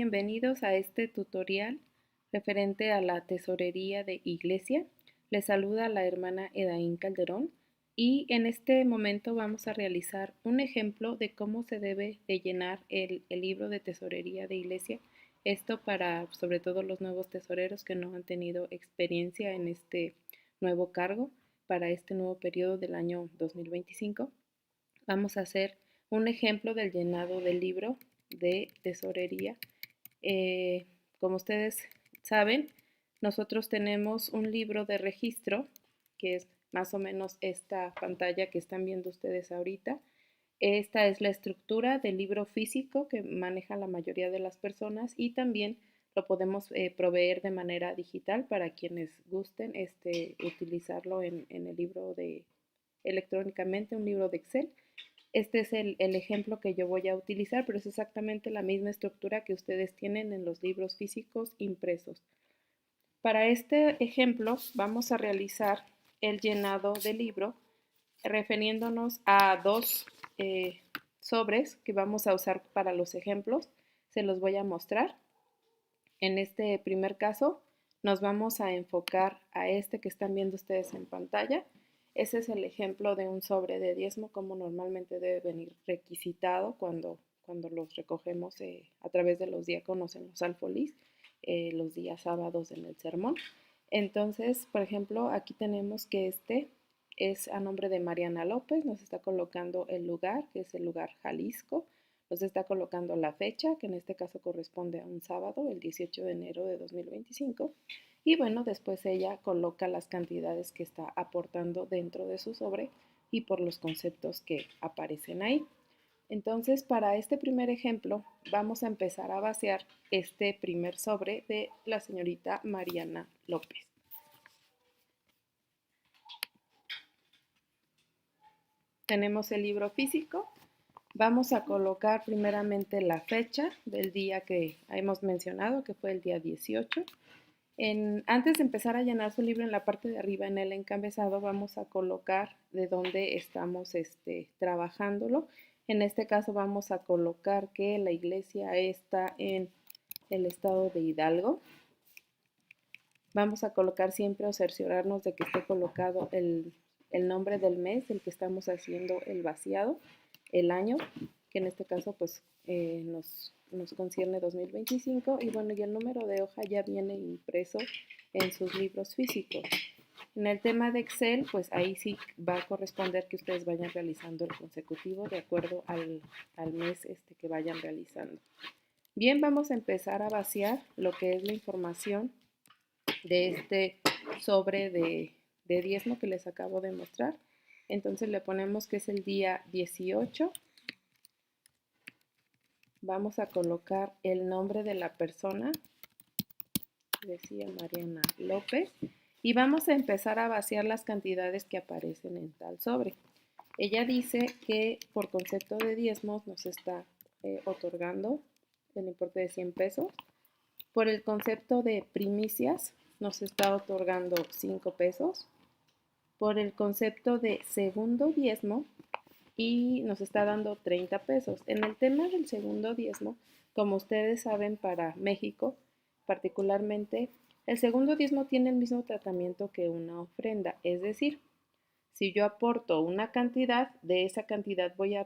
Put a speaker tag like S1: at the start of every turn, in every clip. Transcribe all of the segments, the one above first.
S1: bienvenidos a este tutorial referente a la tesorería de iglesia. Les saluda la hermana Edaín Calderón y en este momento vamos a realizar un ejemplo de cómo se debe de llenar el libro de tesorería de iglesia. Esto para sobre todo los nuevos tesoreros que no han tenido experiencia en este nuevo cargo para este nuevo periodo del año 2025. Vamos a hacer un ejemplo del llenado del libro de tesorería. Como ustedes saben, nosotros tenemos un libro de registro, que es más o menos esta pantalla que están viendo ustedes ahorita. Esta es la estructura del libro físico que maneja la mayoría de las personas y también lo podemos proveer de manera digital para quienes gusten utilizarlo en el libro electrónicamente, un libro de Excel. Este es el ejemplo que yo voy a utilizar, pero es exactamente la misma estructura que ustedes tienen en los libros físicos impresos. Para este ejemplo vamos a realizar el llenado del libro refiriéndonos a dos sobres que vamos a usar para los ejemplos. Se los voy a mostrar. En este primer caso nos vamos a enfocar a este que están viendo ustedes en pantalla. Ese es el ejemplo de un sobre de diezmo, como normalmente debe venir requisitado cuando los recogemos a través de los diáconos en los alfolís, los días sábados en el sermón. Entonces, por ejemplo, aquí tenemos que este es a nombre de Mariana López, nos está colocando el lugar, que es el lugar Jalisco, nos está colocando la fecha, que en este caso corresponde a un sábado, el 18 de enero de 2025. Y bueno, después ella coloca las cantidades que está aportando dentro de su sobre y por los conceptos que aparecen ahí. Entonces, para este primer ejemplo, vamos a empezar a vaciar este primer sobre de la señorita Mariana López. Tenemos el libro físico. Vamos a colocar primeramente la fecha del día que hemos mencionado, que fue el día 18. Antes de empezar a llenar su libro, en la parte de arriba, en el encabezado, vamos a colocar de dónde estamos trabajándolo. En este caso vamos a colocar que la iglesia está en el estado de Hidalgo. Vamos a colocar siempre o cerciorarnos de que esté colocado el nombre del mes, el que estamos haciendo el vaciado, el año, que en este caso pues nos concierne 2025, y bueno, y el número de hoja ya viene impreso en sus libros físicos. En el tema de Excel, pues ahí sí va a corresponder que ustedes vayan realizando el consecutivo de acuerdo al mes que vayan realizando. Bien, vamos a empezar a vaciar lo que es la información de este sobre de diezmo que les acabo de mostrar. Entonces le ponemos que es el día 18. Vamos a colocar el nombre de la persona, decía Mariana López, y vamos a empezar a vaciar las cantidades que aparecen en tal sobre. Ella dice que por concepto de diezmos nos está otorgando el importe de 100 pesos. Por el concepto de primicias nos está otorgando 5 pesos. Por el concepto de segundo diezmo y nos está dando 30 pesos. En el tema del segundo diezmo, como ustedes saben, para México particularmente, el segundo diezmo tiene el mismo tratamiento que una ofrenda, es decir, si yo aporto una cantidad, de esa cantidad voy a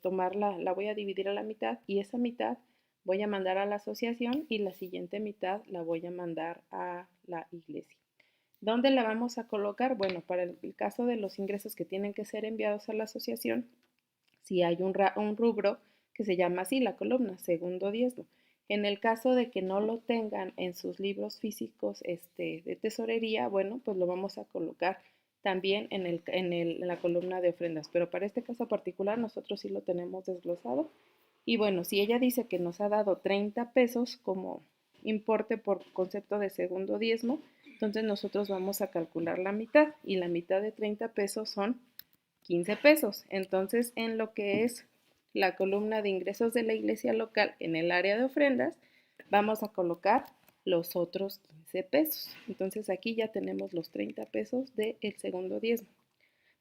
S1: tomarla, la voy a dividir a la mitad y esa mitad voy a mandar a la asociación y la siguiente mitad la voy a mandar a la iglesia. ¿Dónde la vamos a colocar? Bueno, para el caso de los ingresos que tienen que ser enviados a la asociación, si hay un rubro que se llama así, la columna, segundo diezmo. En el caso de que no lo tengan en sus libros físicos de tesorería, bueno, pues lo vamos a colocar también en la columna de ofrendas. Pero para este caso particular nosotros sí lo tenemos desglosado. Y bueno, si ella dice que nos ha dado 30 pesos como importe por concepto de segundo diezmo, entonces nosotros vamos a calcular la mitad y la mitad de 30 pesos son 15 pesos. Entonces, en lo que es la columna de ingresos de la iglesia local en el área de ofrendas, vamos a colocar los otros 15 pesos. Entonces, aquí ya tenemos los 30 pesos del segundo diezmo.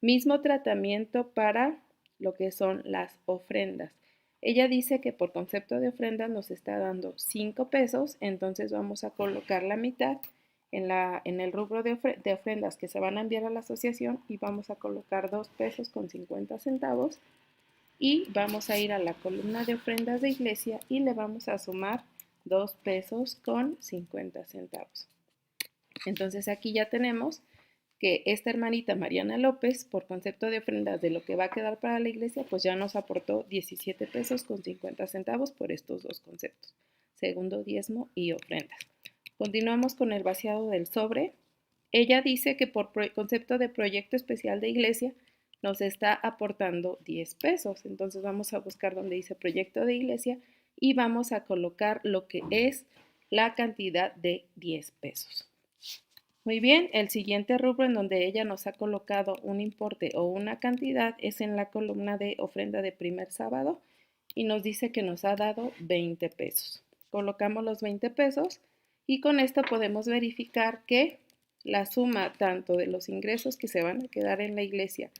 S1: Mismo tratamiento para lo que son las ofrendas. Ella dice que por concepto de ofrendas nos está dando 5 pesos, entonces vamos a colocar la mitad en el rubro de ofrendas que se van a enviar a la asociación y vamos a colocar 2 pesos con 50 centavos y vamos a ir a la columna de ofrendas de iglesia y le vamos a sumar 2 pesos con 50 centavos. Entonces aquí ya tenemos que esta hermanita Mariana López, por concepto de ofrendas de lo que va a quedar para la iglesia, pues ya nos aportó 17 pesos con 50 centavos por estos dos conceptos, segundo diezmo y ofrendas. Continuamos con el vaciado del sobre. Ella dice que por concepto de proyecto especial de iglesia nos está aportando 10 pesos. Entonces vamos a buscar donde dice proyecto de iglesia y vamos a colocar lo que es la cantidad de 10 pesos. Muy bien, el siguiente rubro en donde ella nos ha colocado un importe o una cantidad es en la columna de ofrenda de primer sábado y nos dice que nos ha dado 20 pesos. Colocamos los 20 pesos y con esto podemos verificar que la suma tanto de los ingresos que se van a quedar en la iglesia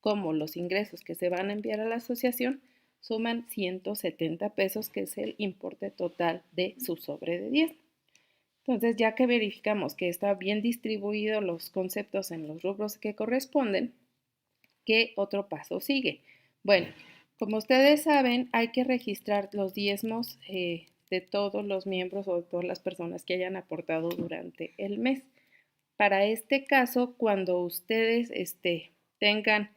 S1: como los ingresos que se van a enviar a la asociación suman 170 pesos, que es el importe total de su sobre de 10. Entonces, ya que verificamos que está bien distribuidos los conceptos en los rubros que corresponden, ¿qué otro paso sigue? Bueno, como ustedes saben, hay que registrar los diezmos de todos los miembros o de todas las personas que hayan aportado durante el mes. Para este caso, cuando ustedes tengan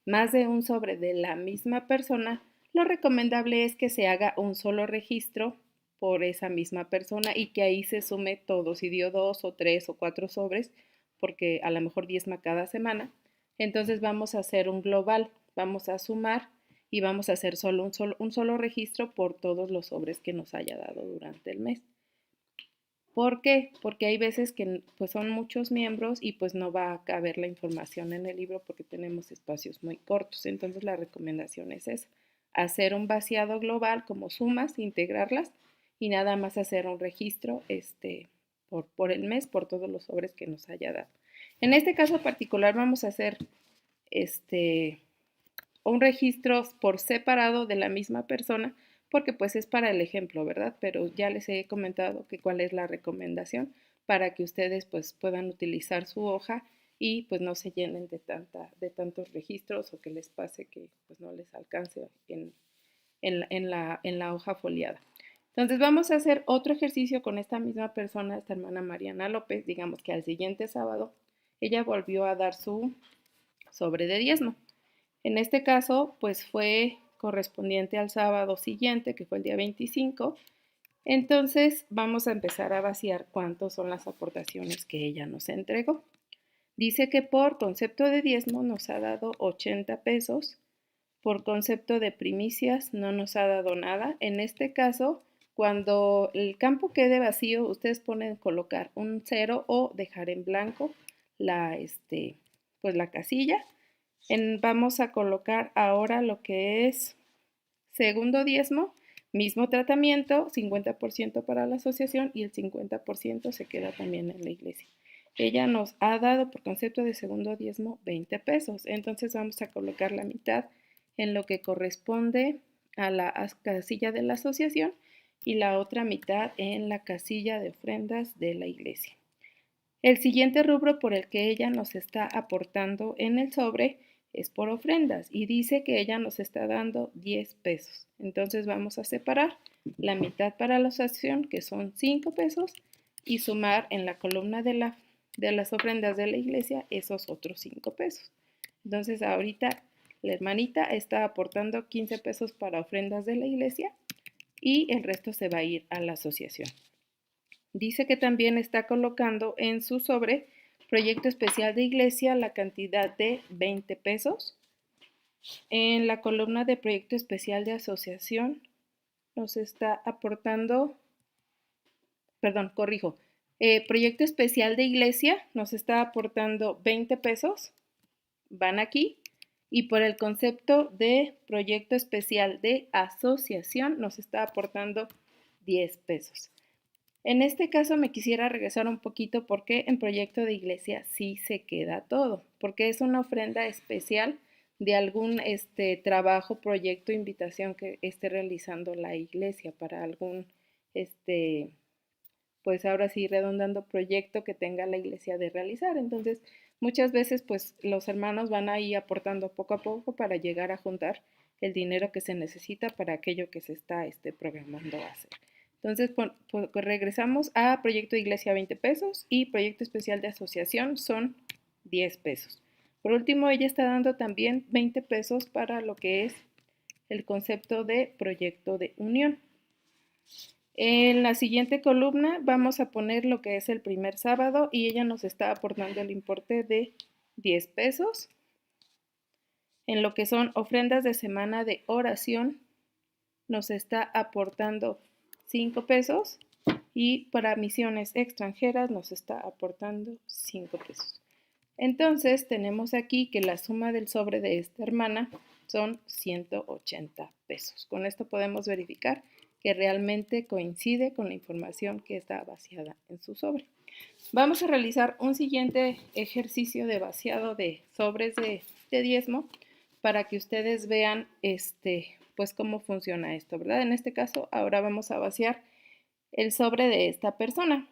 S1: más de un sobre de la misma persona, lo recomendable es que se haga un solo registro por esa misma persona y que ahí se sume todo, si dio 2 o 3 o 4 sobres, porque a lo mejor diezma cada semana. Entonces vamos a hacer un global, vamos a sumar y vamos a hacer un solo registro por todos los sobres que nos haya dado durante el mes. ¿Por qué? Porque hay veces que pues son muchos miembros y pues no va a caber la información en el libro porque tenemos espacios muy cortos. Entonces la recomendación es esa, hacer un vaciado global como sumas, integrarlas y nada más hacer un registro por el mes, por todos los sobres que nos haya dado. En este caso particular vamos a hacer un registro por separado de la misma persona porque pues es para el ejemplo, ¿verdad? Pero ya les he comentado que cuál es la recomendación para que ustedes pues puedan utilizar su hoja y pues no se llenen de tantos registros o que les pase que pues no les alcance en la hoja foliada. Entonces vamos a hacer otro ejercicio con esta misma persona, esta hermana Mariana López, digamos que al siguiente sábado ella volvió a dar su sobre de diezmo. En este caso, pues fue correspondiente al sábado siguiente, que fue el día 25. Entonces, vamos a empezar a vaciar cuántos son las aportaciones que ella nos entregó. Dice que por concepto de diezmo nos ha dado 80 pesos, por concepto de primicias no nos ha dado nada. En este caso, cuando el campo quede vacío, ustedes pueden colocar un 0 o dejar en blanco pues la casilla. Vamos a colocar ahora lo que es segundo diezmo, mismo tratamiento, 50% para la asociación y el 50% se queda también en la iglesia. Ella nos ha dado por concepto de segundo diezmo 20 pesos, entonces vamos a colocar la mitad en lo que corresponde a la casilla de la asociación y la otra mitad en la casilla de ofrendas de la iglesia. El siguiente rubro por el que ella nos está aportando en el sobre es por ofrendas y dice que ella nos está dando 10 pesos. Entonces vamos a separar la mitad para la asociación, que son 5 pesos, y sumar en la columna de las ofrendas de la iglesia esos otros 5 pesos. Entonces ahorita la hermanita está aportando 15 pesos para ofrendas de la iglesia y el resto se va a ir a la asociación. Dice que también está colocando en su sobre proyecto especial de iglesia la cantidad de 20 pesos. En la columna de proyecto especial de asociación nos está aportando, perdón, corrijo, proyecto especial de iglesia nos está aportando 20 pesos, van aquí, y por el concepto de proyecto especial de asociación nos está aportando 10 pesos. En este caso me quisiera regresar un poquito porque en proyecto de iglesia sí se queda todo, porque es una ofrenda especial de algún trabajo, proyecto, invitación que esté realizando la iglesia para algún, este, pues ahora sí, redundando, proyecto que tenga la iglesia de realizar. Entonces, muchas veces, pues los hermanos van ahí aportando poco a poco para llegar a juntar el dinero que se necesita para aquello que se está programando a hacer. Entonces, pues regresamos a proyecto de iglesia 20 pesos y proyecto especial de asociación son 10 pesos. Por último, ella está dando también 20 pesos para lo que es el concepto de proyecto de unión. En la siguiente columna vamos a poner lo que es el primer sábado y ella nos está aportando el importe de 10 pesos. En lo que son ofrendas de semana de oración nos está aportando 5 pesos y para misiones extranjeras nos está aportando 5 pesos. Entonces tenemos aquí que la suma del sobre de esta hermana son 180 pesos. Con esto podemos verificar que realmente coincide con la información que está vaciada en su sobre. Vamos a realizar un siguiente ejercicio de vaciado de sobres de diezmo para que ustedes vean pues cómo funciona esto, ¿verdad? En este caso, ahora vamos a vaciar el sobre de esta persona.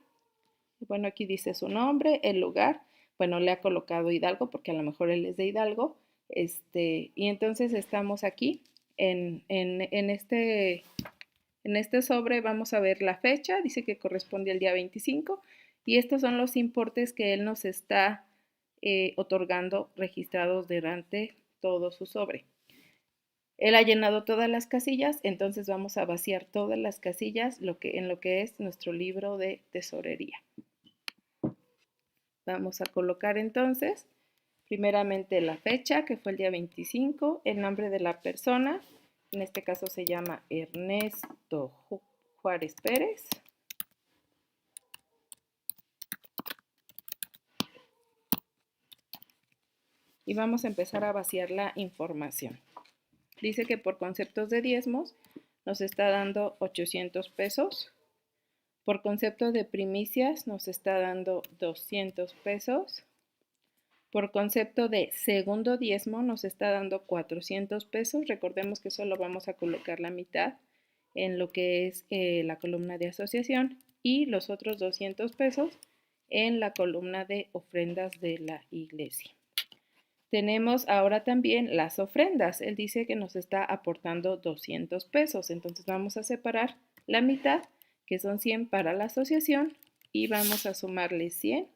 S1: Bueno, aquí dice su nombre, el lugar. Bueno, le ha colocado Hidalgo porque a lo mejor él es de Hidalgo. Y entonces estamos aquí en este sobre vamos a ver la fecha, dice que corresponde al día 25 y estos son los importes que él nos está otorgando registrados durante todo su sobre. Él ha llenado todas las casillas, entonces vamos a vaciar todas las casillas en lo que es nuestro libro de tesorería. Vamos a colocar entonces primeramente la fecha, que fue el día 25, el nombre de la persona, en este caso se llama Ernesto Juárez Pérez. Y vamos a empezar a vaciar la información. Dice que por conceptos de diezmos nos está dando 800 pesos. Por concepto de primicias nos está dando 200 pesos. Por concepto de segundo diezmo nos está dando 400 pesos. Recordemos que solo vamos a colocar la mitad en lo que es la columna de asociación y los otros 200 pesos en la columna de ofrendas de la iglesia. Tenemos ahora también las ofrendas. Él dice que nos está aportando 200 pesos. Entonces vamos a separar la mitad, que son 100 para la asociación, y vamos a sumarle 100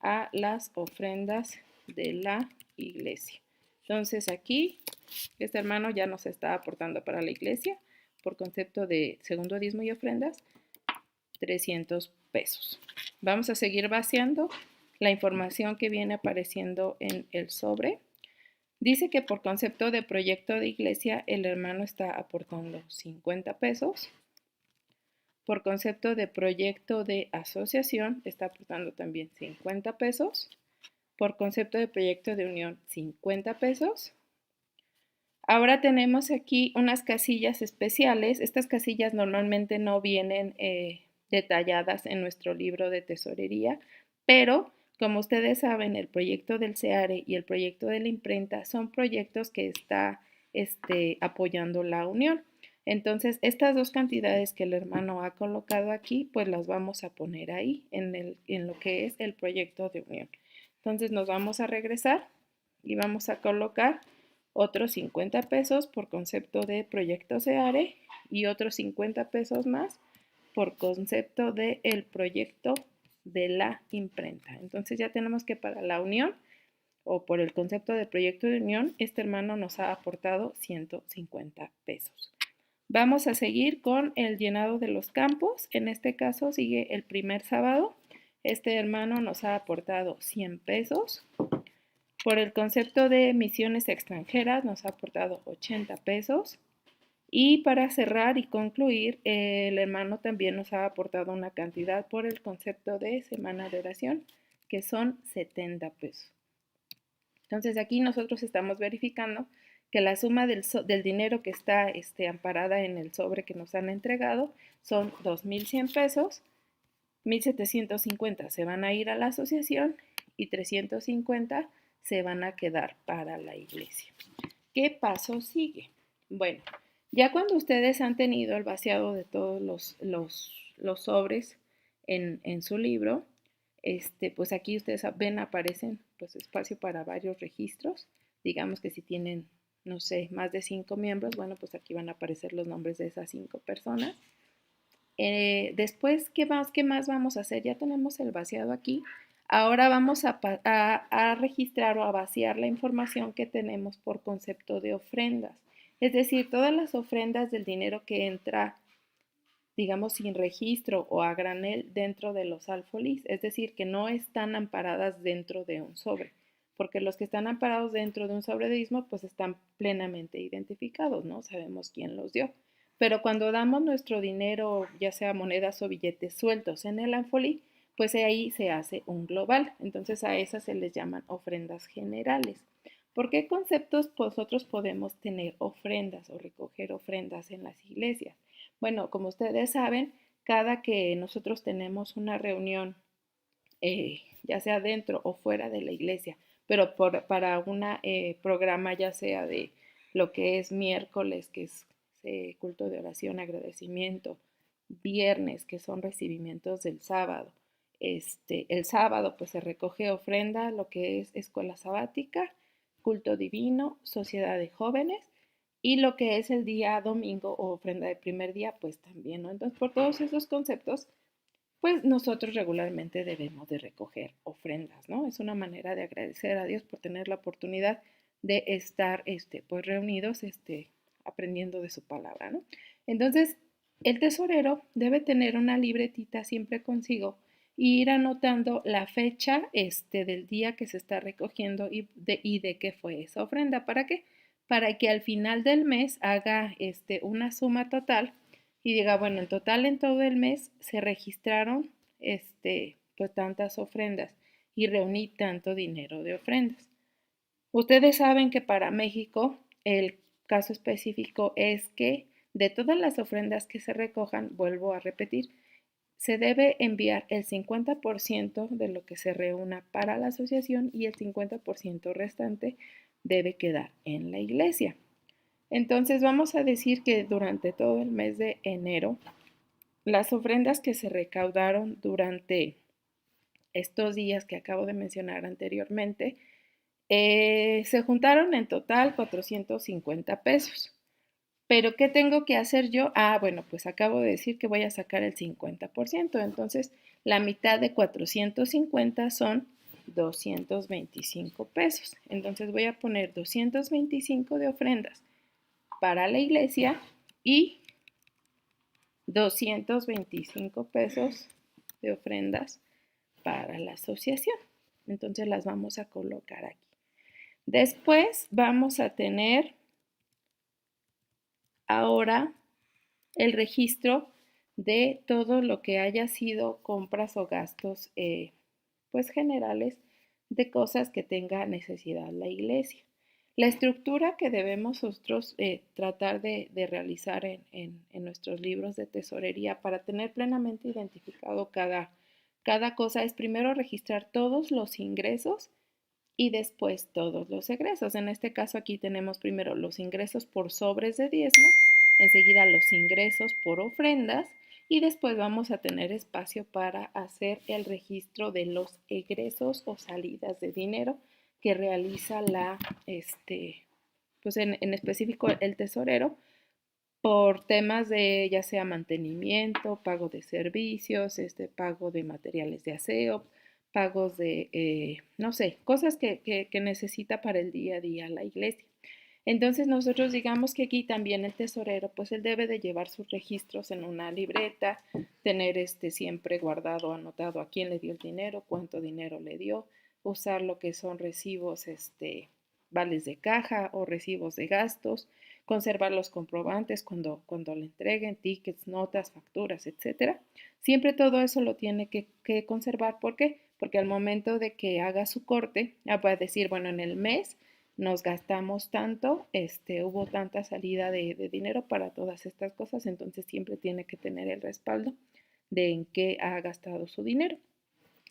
S1: a las ofrendas de la iglesia. Entonces aquí este hermano ya nos está aportando para la iglesia por concepto de segundo diezmo y ofrendas 300 pesos. Vamos a seguir vaciando la información que viene apareciendo en el sobre. Dice que por concepto de proyecto de iglesia el hermano está aportando 50 pesos. Por concepto de proyecto de asociación está aportando también 50 pesos. Por concepto de proyecto de unión 50 pesos. Ahora tenemos aquí unas casillas especiales. Estas casillas normalmente no vienen detalladas en nuestro libro de tesorería, pero como ustedes saben, el proyecto del SEARE y el proyecto de la imprenta son proyectos que está apoyando la unión. Entonces, estas dos cantidades que el hermano ha colocado aquí, pues las vamos a poner ahí en lo que es el proyecto de unión. Entonces, nos vamos a regresar y vamos a colocar otros 50 pesos por concepto de proyecto SEARE y otros 50 pesos más por concepto del proyecto de la imprenta. Entonces ya tenemos que para la unión o por el concepto de proyecto de unión, este hermano nos ha aportado 150 pesos. Vamos a seguir con el llenado de los campos. En este caso sigue el primer sábado. Este hermano nos ha aportado 100 pesos. Por el concepto de misiones extranjeras nos ha aportado 80 pesos. Y para cerrar y concluir, el hermano también nos ha aportado una cantidad por el concepto de semana de oración, que son 70 pesos. Entonces aquí nosotros estamos verificando que la suma del dinero que está amparada en el sobre que nos han entregado son 2,100 pesos, 1,750 se van a ir a la asociación y 350 se van a quedar para la iglesia. ¿Qué paso sigue? Bueno, ya cuando ustedes han tenido el vaciado de todos los sobres en su libro, pues aquí ustedes ven, aparecen pues espacio para varios registros. Digamos que si tienen, no sé, más de 5 miembros, bueno, pues aquí van a aparecer los nombres de esas 5 personas. Después, ¿qué más vamos a hacer? Ya tenemos el vaciado aquí. Ahora vamos a registrar o a vaciar la información que tenemos por concepto de ofrendas. Es decir, todas las ofrendas del dinero que entra, digamos, sin registro o a granel dentro de los alfolís. Es decir, que no están amparadas dentro de un sobre. Porque los que están amparados dentro de un sobre de dízmo, pues están plenamente identificados, ¿no? Sabemos quién los dio. Pero cuando damos nuestro dinero, ya sea monedas o billetes sueltos en el alfolí, pues ahí se hace un global. Entonces a esas se les llaman ofrendas generales. ¿Por qué conceptos nosotros podemos tener ofrendas o recoger ofrendas en las iglesias? Bueno, como ustedes saben, cada que nosotros tenemos una reunión, ya sea dentro o fuera de la iglesia, pero para un programa ya sea de lo que es miércoles, que es culto de oración, agradecimiento, viernes, que son recibimientos del sábado. El sábado pues se recoge ofrenda, lo que es escuela sabática, culto divino, sociedad de jóvenes, y lo que es el día domingo o ofrenda de primer día, pues también, ¿no? Entonces, por todos esos conceptos, pues nosotros regularmente debemos de recoger ofrendas, ¿no? Es una manera de agradecer a Dios por tener la oportunidad de estar, pues reunidos, aprendiendo de su palabra, ¿no? Entonces, el tesorero debe tener una libretita siempre consigo y ir anotando la fecha, del día que se está recogiendo y de qué fue esa ofrenda. ¿Para qué? Para que al final del mes haga, una suma total y diga, bueno, en total en todo el mes se registraron, pues tantas ofrendas y reuní tanto dinero de ofrendas. Ustedes saben que para México el caso específico es que de todas las ofrendas que se recojan, vuelvo a repetir, se debe enviar el 50% de lo que se reúna para la asociación y el 50% restante debe quedar en la iglesia. Entonces vamos a decir que durante todo el mes de enero, las ofrendas que se recaudaron durante estos días que acabo de mencionar anteriormente, se juntaron en total 450 pesos. ¿Pero qué tengo que hacer yo? Ah, bueno, pues acabo de decir que voy a sacar el 50%. Entonces, la mitad de 450 son 225 pesos. Entonces voy a poner 225 de ofrendas para la iglesia y 225 pesos de ofrendas para la asociación. Entonces las vamos a colocar aquí. Después vamos a tener ahora el registro de todo lo que haya sido compras o gastos, pues generales de cosas que tenga necesidad la iglesia. La estructura que debemos nosotros tratar de realizar en nuestros libros de tesorería para tener plenamente identificado cada cosa es primero registrar todos los ingresos y después todos los egresos. En este caso aquí tenemos primero los ingresos por sobres de diezmo, enseguida los ingresos por ofrendas y después vamos a tener espacio para hacer el registro de los egresos o salidas de dinero que realiza pues en específico el tesorero por temas de ya sea mantenimiento, pago de servicios, pago de materiales de aseo, pagos de, no sé, cosas que necesita para el día a día la iglesia. Entonces nosotros digamos que aquí también el tesorero, pues él debe de llevar sus registros en una libreta, tener siempre guardado, anotado a quién le dio el dinero, cuánto dinero le dio, usar lo que son recibos, vales de caja o recibos de gastos, conservar los comprobantes cuando le entreguen, tickets, notas, facturas, etcétera. Siempre todo eso lo tiene que conservar. ¿Por qué? Porque al momento de que haga su corte, va a decir, bueno, en el mes nos gastamos tanto, hubo tanta salida de dinero para todas estas cosas, entonces siempre tiene que tener el respaldo de en qué ha gastado su dinero.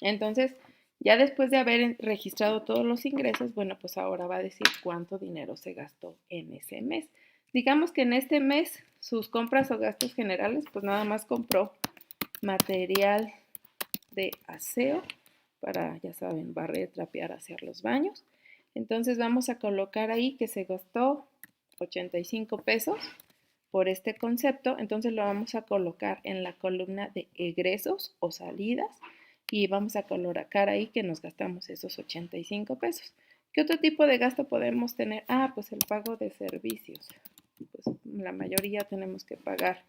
S1: Entonces, Ya después de haber registrado todos los ingresos, bueno, pues ahora va a decir cuánto dinero se gastó en ese mes. Digamos que en este mes sus compras o gastos generales, pues nada más compró material de aseo para, ya saben, barrer, trapear, hacer los baños. Entonces vamos a colocar ahí que se gastó 85 pesos por este concepto. Entonces lo vamos a colocar en la columna de egresos o salidas y vamos a colocar ahí que nos gastamos esos 85 pesos. ¿Qué otro tipo de gasto podemos tener? Ah, pues el pago de servicios. Pues la mayoría tenemos que pagar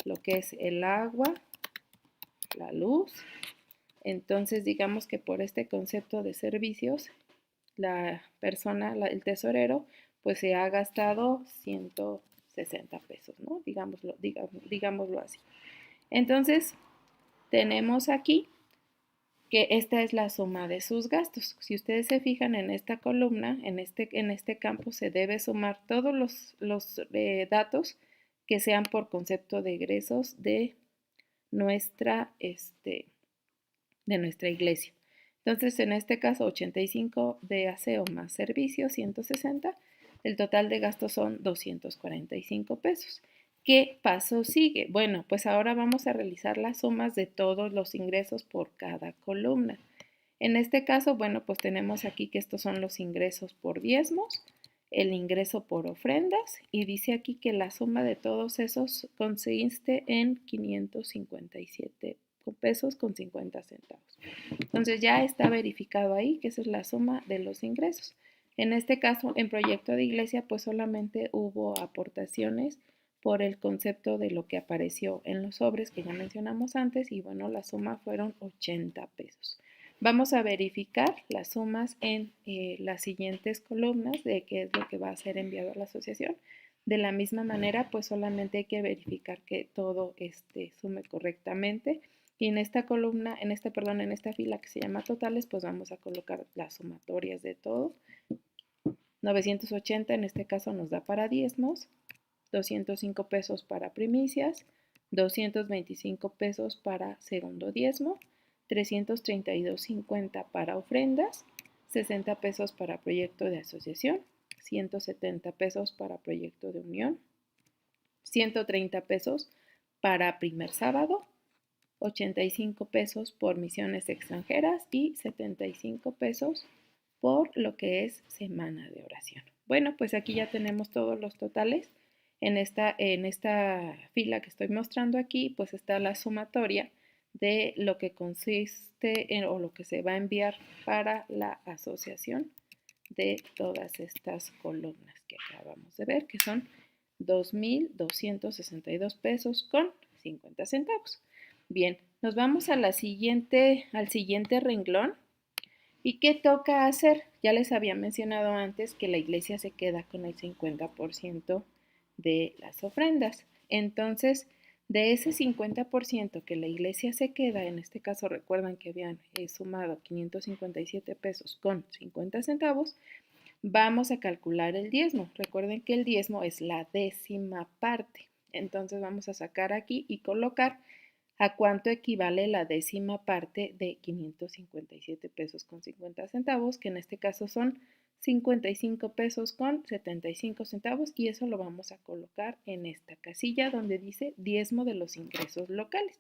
S1: lo que es el agua, la luz. Entonces, digamos que por este concepto de servicios, la persona, el tesorero, pues se ha gastado 160 pesos, ¿no? Digámoslo así. Entonces, tenemos aquí que esta es la suma de sus gastos. Si ustedes se fijan en esta columna, en este campo, se debe sumar todos los datos que sean por concepto de egresos de nuestra, de nuestra iglesia. Entonces, en este caso, 85 de aseo más servicios, 160. El total de gastos son 245 pesos. ¿Qué paso sigue? Bueno, pues ahora vamos a realizar las sumas de todos los ingresos por cada columna. En este caso, bueno, pues tenemos aquí que estos son los ingresos por diezmos, el ingreso por ofrendas y dice aquí que la suma de todos esos consiste en 557 pesos con 50 centavos. Entonces ya está verificado ahí que esa es la suma de los ingresos. En este caso, en proyecto de iglesia, pues solamente hubo aportaciones por el concepto de lo que apareció en los sobres que ya mencionamos antes y bueno, la suma fueron 80 pesos. Vamos a verificar las sumas en las siguientes columnas de qué es lo que va a ser enviado a la asociación. De la misma manera, pues solamente hay que verificar que todo sume correctamente. Y en esta columna, en esta fila que se llama totales, pues vamos a colocar las sumatorias de todo. 980 en este caso nos da para diezmos, 205 pesos para primicias, 225 pesos para segundo diezmo, 332.50 para ofrendas, 60 pesos para proyecto de asociación, 170 pesos para proyecto de unión, 130 pesos para primer sábado, 85 pesos por misiones extranjeras y 75 pesos por lo que es semana de oración. Bueno, pues aquí ya tenemos todos los totales. En esta fila que estoy mostrando aquí, pues está la sumatoria de lo que consiste o lo que se va a enviar para la asociación de todas estas columnas que acabamos de ver, que son 2.262 pesos con 50 centavos. Bien, nos vamos a al siguiente renglón. ¿Y qué toca hacer? Ya les había mencionado antes que la iglesia se queda con el 50% de las ofrendas. Entonces, de ese 50% que la iglesia se queda, en este caso recuerdan que habían sumado 557 pesos con 50 centavos, vamos a calcular el diezmo. Recuerden que el diezmo es la décima parte. Entonces vamos a sacar aquí y colocar a cuánto equivale la décima parte de 557 pesos con 50 centavos, que en este caso son 55 pesos con 75 centavos y eso lo vamos a colocar en esta casilla donde dice diezmo de los ingresos locales.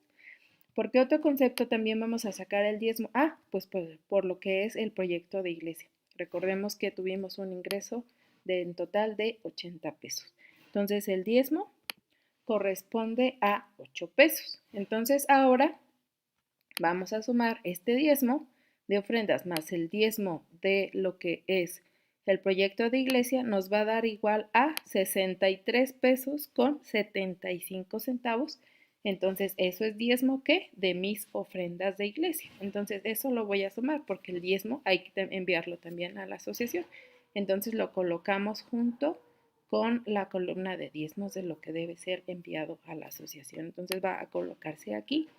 S1: ¿Por qué otro concepto también vamos a sacar el diezmo? Ah, pues por lo que es el proyecto de iglesia. Recordemos que tuvimos un ingreso en total de 80 pesos. Entonces el diezmo corresponde a 8 pesos. Entonces ahora vamos a sumar este diezmo de ofrendas más el diezmo de lo que es el proyecto de iglesia, nos va a dar igual a 63 pesos con 75 centavos. Entonces eso es diezmo ¿qué? De mis ofrendas de iglesia. Entonces eso lo voy a sumar porque el diezmo hay que enviarlo también a la asociación. Entonces lo colocamos junto con la columna de diezmos de lo que debe ser enviado a la asociación. Entonces va a colocarse aquí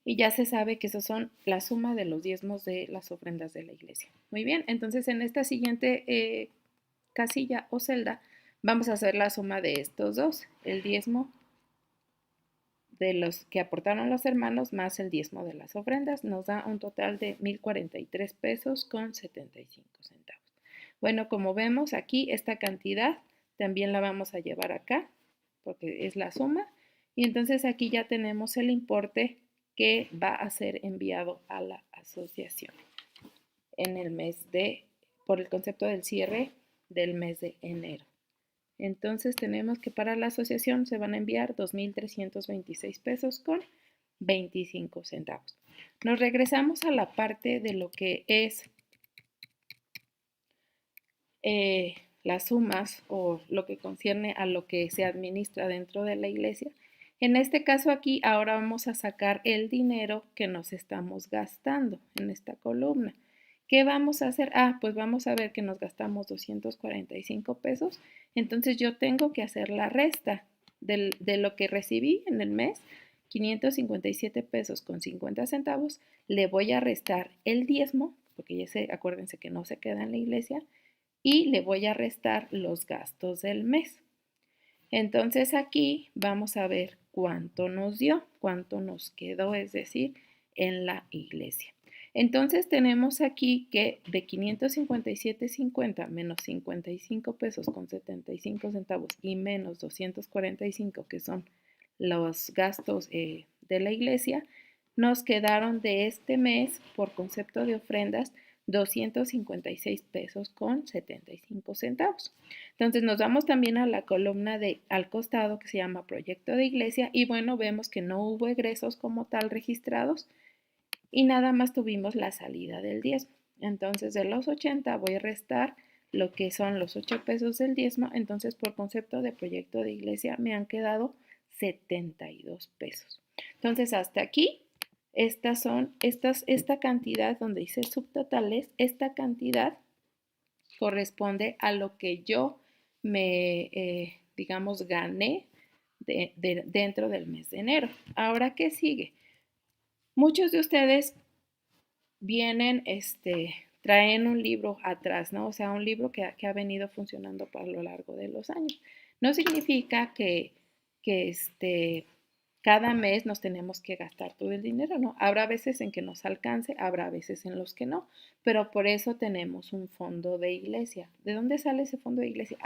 S1: y ya se sabe que esos son la suma de los diezmos de las ofrendas de la iglesia. Muy bien, entonces en esta siguiente casilla o celda vamos a hacer la suma de estos dos, el diezmo de los que aportaron los hermanos más el diezmo de las ofrendas, nos da un total de 1,043 pesos con 75 centavos. Bueno, como vemos aquí, esta cantidad también la vamos a llevar acá, porque es la suma, y entonces aquí ya tenemos el importe que va a ser enviado a la asociación en el mes de, por el concepto del cierre del mes de enero. Entonces tenemos que para la asociación se van a enviar 2,326 pesos con 25 centavos. Nos regresamos a la parte de lo que es las sumas o lo que concierne a lo que se administra dentro de la iglesia. En este caso aquí ahora vamos a sacar el dinero que nos estamos gastando en esta columna. ¿Qué vamos a hacer? Pues vamos a ver que nos gastamos 245 pesos. Entonces yo tengo que hacer la resta de lo que recibí en el mes, 557 pesos con 50 centavos. Le voy a restar el diezmo, porque ya acuérdense que no se queda en la iglesia, y le voy a restar los gastos del mes. Entonces aquí vamos a ver cuánto nos dio, cuánto nos quedó, es decir, en la iglesia. Entonces tenemos aquí que de 557.50 menos 55 pesos con 75 centavos y menos 245 que son los gastos de la iglesia, nos quedaron de este mes por concepto de ofrendas 256 pesos con 75 centavos. Entonces nos vamos también a la columna al costado que se llama proyecto de iglesia y bueno, vemos que no hubo egresos como tal registrados y nada más tuvimos la salida del diezmo. Entonces de los 80 voy a restar lo que son los 8 pesos del diezmo, entonces por concepto de proyecto de iglesia me han quedado 72 pesos. Entonces hasta aquí esta cantidad donde dice subtotales, esta cantidad corresponde a lo que yo digamos, gané dentro del mes de enero. Ahora, ¿qué sigue? Muchos de ustedes vienen, traen un libro atrás, ¿no? O sea, un libro que ha venido funcionando a lo largo de los años. No significa que cada mes nos tenemos que gastar todo el dinero, ¿no? Habrá veces en que nos alcance, habrá veces en los que no, pero por eso tenemos un fondo de iglesia. ¿De dónde sale ese fondo de iglesia?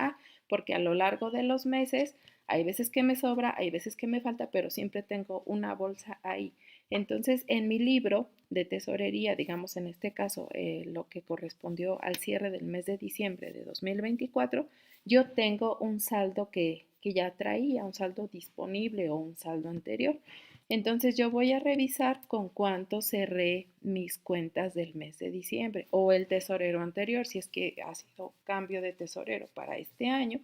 S1: Porque a lo largo de los meses hay veces que me sobra, hay veces que me falta, pero siempre tengo una bolsa ahí. Entonces, en mi libro de tesorería, digamos en este caso, lo que correspondió al cierre del mes de diciembre de 2024, yo tengo un saldo que ya traía, un saldo disponible o un saldo anterior. Entonces yo voy a revisar con cuánto cerré mis cuentas del mes de diciembre o el tesorero anterior, si es que ha sido cambio de tesorero para este año.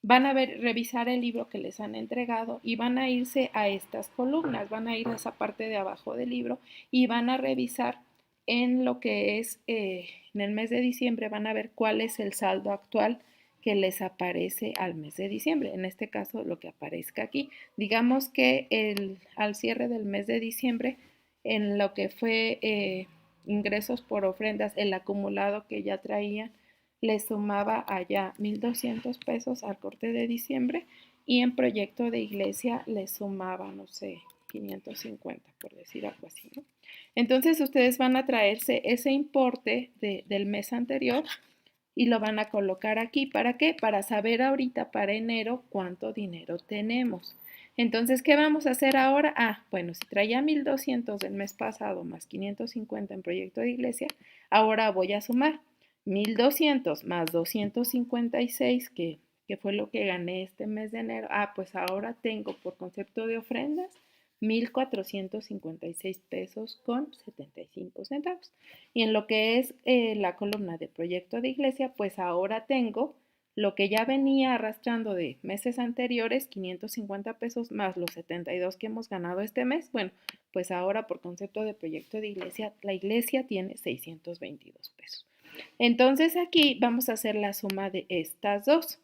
S1: Van a revisar el libro que les han entregado y van a irse a estas columnas, van a ir a esa parte de abajo del libro y van a revisar en lo que es en el mes de diciembre, van a ver cuál es el saldo actual que les aparece al mes de diciembre. En este caso, lo que aparezca aquí. Digamos que al cierre del mes de diciembre, en lo que fue ingresos por ofrendas, el acumulado que ya traían, le sumaba allá 1,200 pesos al corte de diciembre y en proyecto de iglesia le sumaba, no sé, 550, por decir algo así, ¿no? Entonces ustedes van a traerse ese importe del mes anterior y lo van a colocar aquí. ¿Para qué? Para saber ahorita, para enero, cuánto dinero tenemos. Entonces, ¿qué vamos a hacer ahora? Bueno, si traía 1,200 del mes pasado más 550 en proyecto de iglesia, ahora voy a sumar 1,200 más 256, que fue lo que gané este mes de enero. Pues ahora tengo por concepto de ofrendas 1,456 pesos con 75 centavos. Y en lo que es la columna de proyecto de iglesia, pues ahora tengo lo que ya venía arrastrando de meses anteriores, 550 pesos más los 72 que hemos ganado este mes. Bueno, pues ahora por concepto de proyecto de iglesia, la iglesia tiene 622 pesos. Entonces aquí vamos a hacer la suma de estas dos.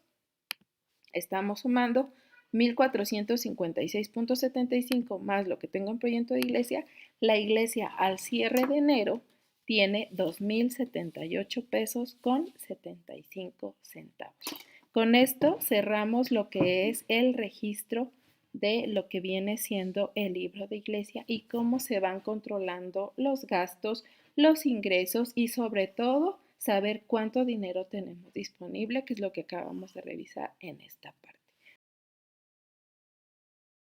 S1: Estamos sumando 1,456.75 más lo que tengo en proyecto de iglesia. La iglesia al cierre de enero tiene 2,078 pesos con 75 centavos. Con esto cerramos lo que es el registro de lo que viene siendo el libro de iglesia y cómo se van controlando los gastos, los ingresos y sobre todo saber cuánto dinero tenemos disponible, que es lo que acabamos de revisar en esta parte.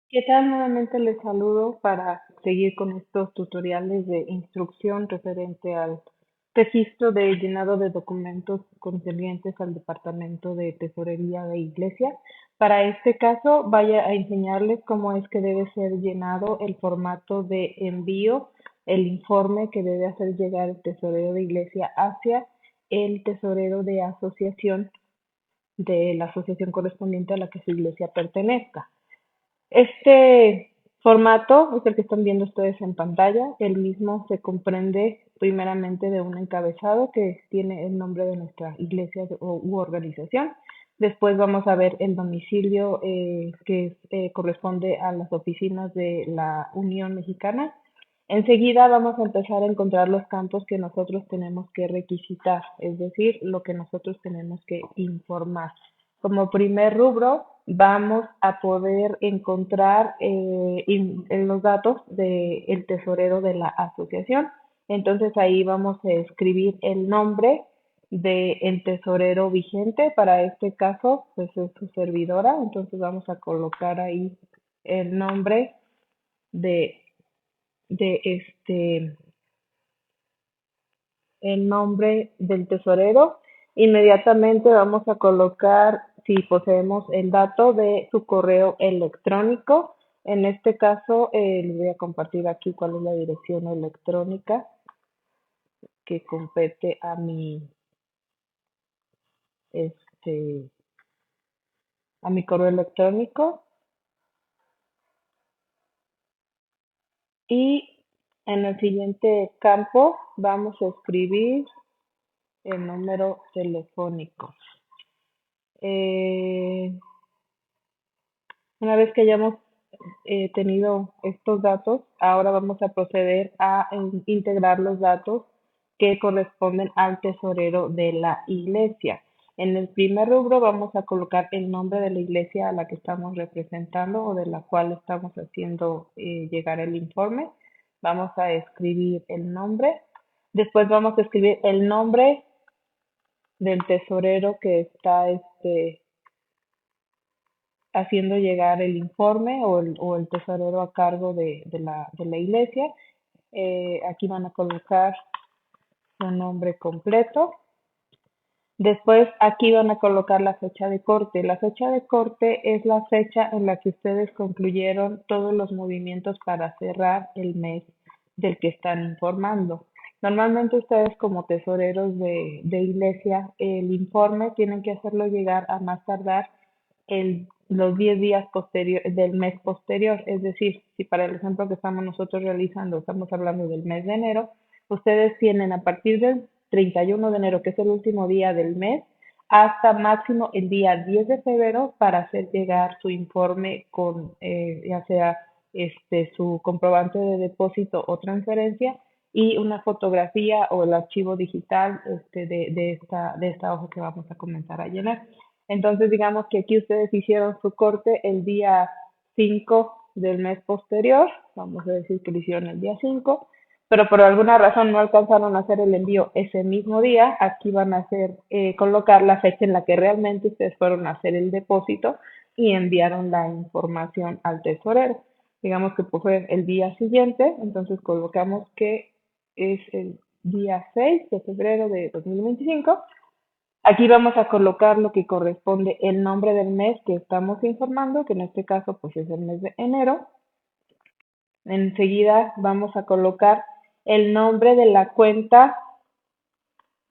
S2: ¿Qué tal? Nuevamente les saludo para seguir con estos tutoriales de instrucción referente al registro de llenado de documentos concernientes al Departamento de Tesorería de Iglesia. Para este caso, vaya a enseñarles cómo es que debe ser llenado el formato de envío, el informe que debe hacer llegar el tesorero de Iglesia hacia el tesorero de asociación de la asociación correspondiente a la que su iglesia pertenezca. Este formato es el que están viendo ustedes en pantalla. El mismo se comprende primeramente de un encabezado que tiene el nombre de nuestra iglesia u organización. Después vamos a ver el domicilio que corresponde a las oficinas de la Unión Mexicana. Enseguida vamos a empezar a encontrar los campos que nosotros tenemos que requisitar, es decir, lo que nosotros tenemos que informar. Como primer rubro, vamos a poder encontrar en los datos del tesorero de la asociación. Entonces ahí vamos a escribir el nombre del tesorero vigente. Para este caso, pues es su servidora. Entonces vamos a colocar ahí el nombre de, de el nombre del tesorero. Inmediatamente vamos a colocar si poseemos el dato de su correo electrónico. En este caso, les voy a compartir aquí cuál es la dirección electrónica que compete este, a mi correo electrónico. Y en el siguiente campo vamos a escribir el número telefónico. Eh, Una vez que hayamos tenido estos datos, ahora vamos a proceder a integrar los datos que corresponden al tesorero de la iglesia. En el primer rubro vamos a colocar el nombre de la iglesia a la que estamos representando o de la cual estamos haciendo llegar el informe. Vamos a escribir el nombre. Después vamos a escribir el nombre del tesorero que está haciendo llegar el informe o el tesorero a cargo de la iglesia. Aquí van a colocar su nombre completo. Después aquí van a colocar la fecha de corte. La fecha de corte es la fecha en la que ustedes concluyeron todos los movimientos para cerrar el mes del que están informando. Normalmente ustedes como tesoreros de iglesia, el informe tienen que hacerlo llegar a más tardar los 10 días del mes posterior. Es decir, si para el ejemplo que estamos nosotros realizando, estamos hablando del mes de enero, ustedes tienen a partir del 31 de enero, que es el último día del mes, hasta máximo el día 10 de febrero para hacer llegar su informe con ya sea su comprobante de depósito o transferencia y una fotografía o el archivo digital de esta hoja que vamos a comenzar a llenar. Entonces, digamos que aquí ustedes hicieron su corte el día 5 del mes posterior, vamos a decir que lo hicieron el día 5, pero por alguna razón no alcanzaron a hacer el envío ese mismo día, aquí van a hacer, colocar la fecha en la que realmente ustedes fueron a hacer el depósito y enviaron la información al tesorero. Digamos que pues, fue el día siguiente, entonces colocamos que es el día 6 de febrero de 2025. Aquí vamos a colocar lo que corresponde el nombre del mes que estamos informando, que en este caso pues es el mes de enero. Enseguida vamos a colocar el nombre de la cuenta,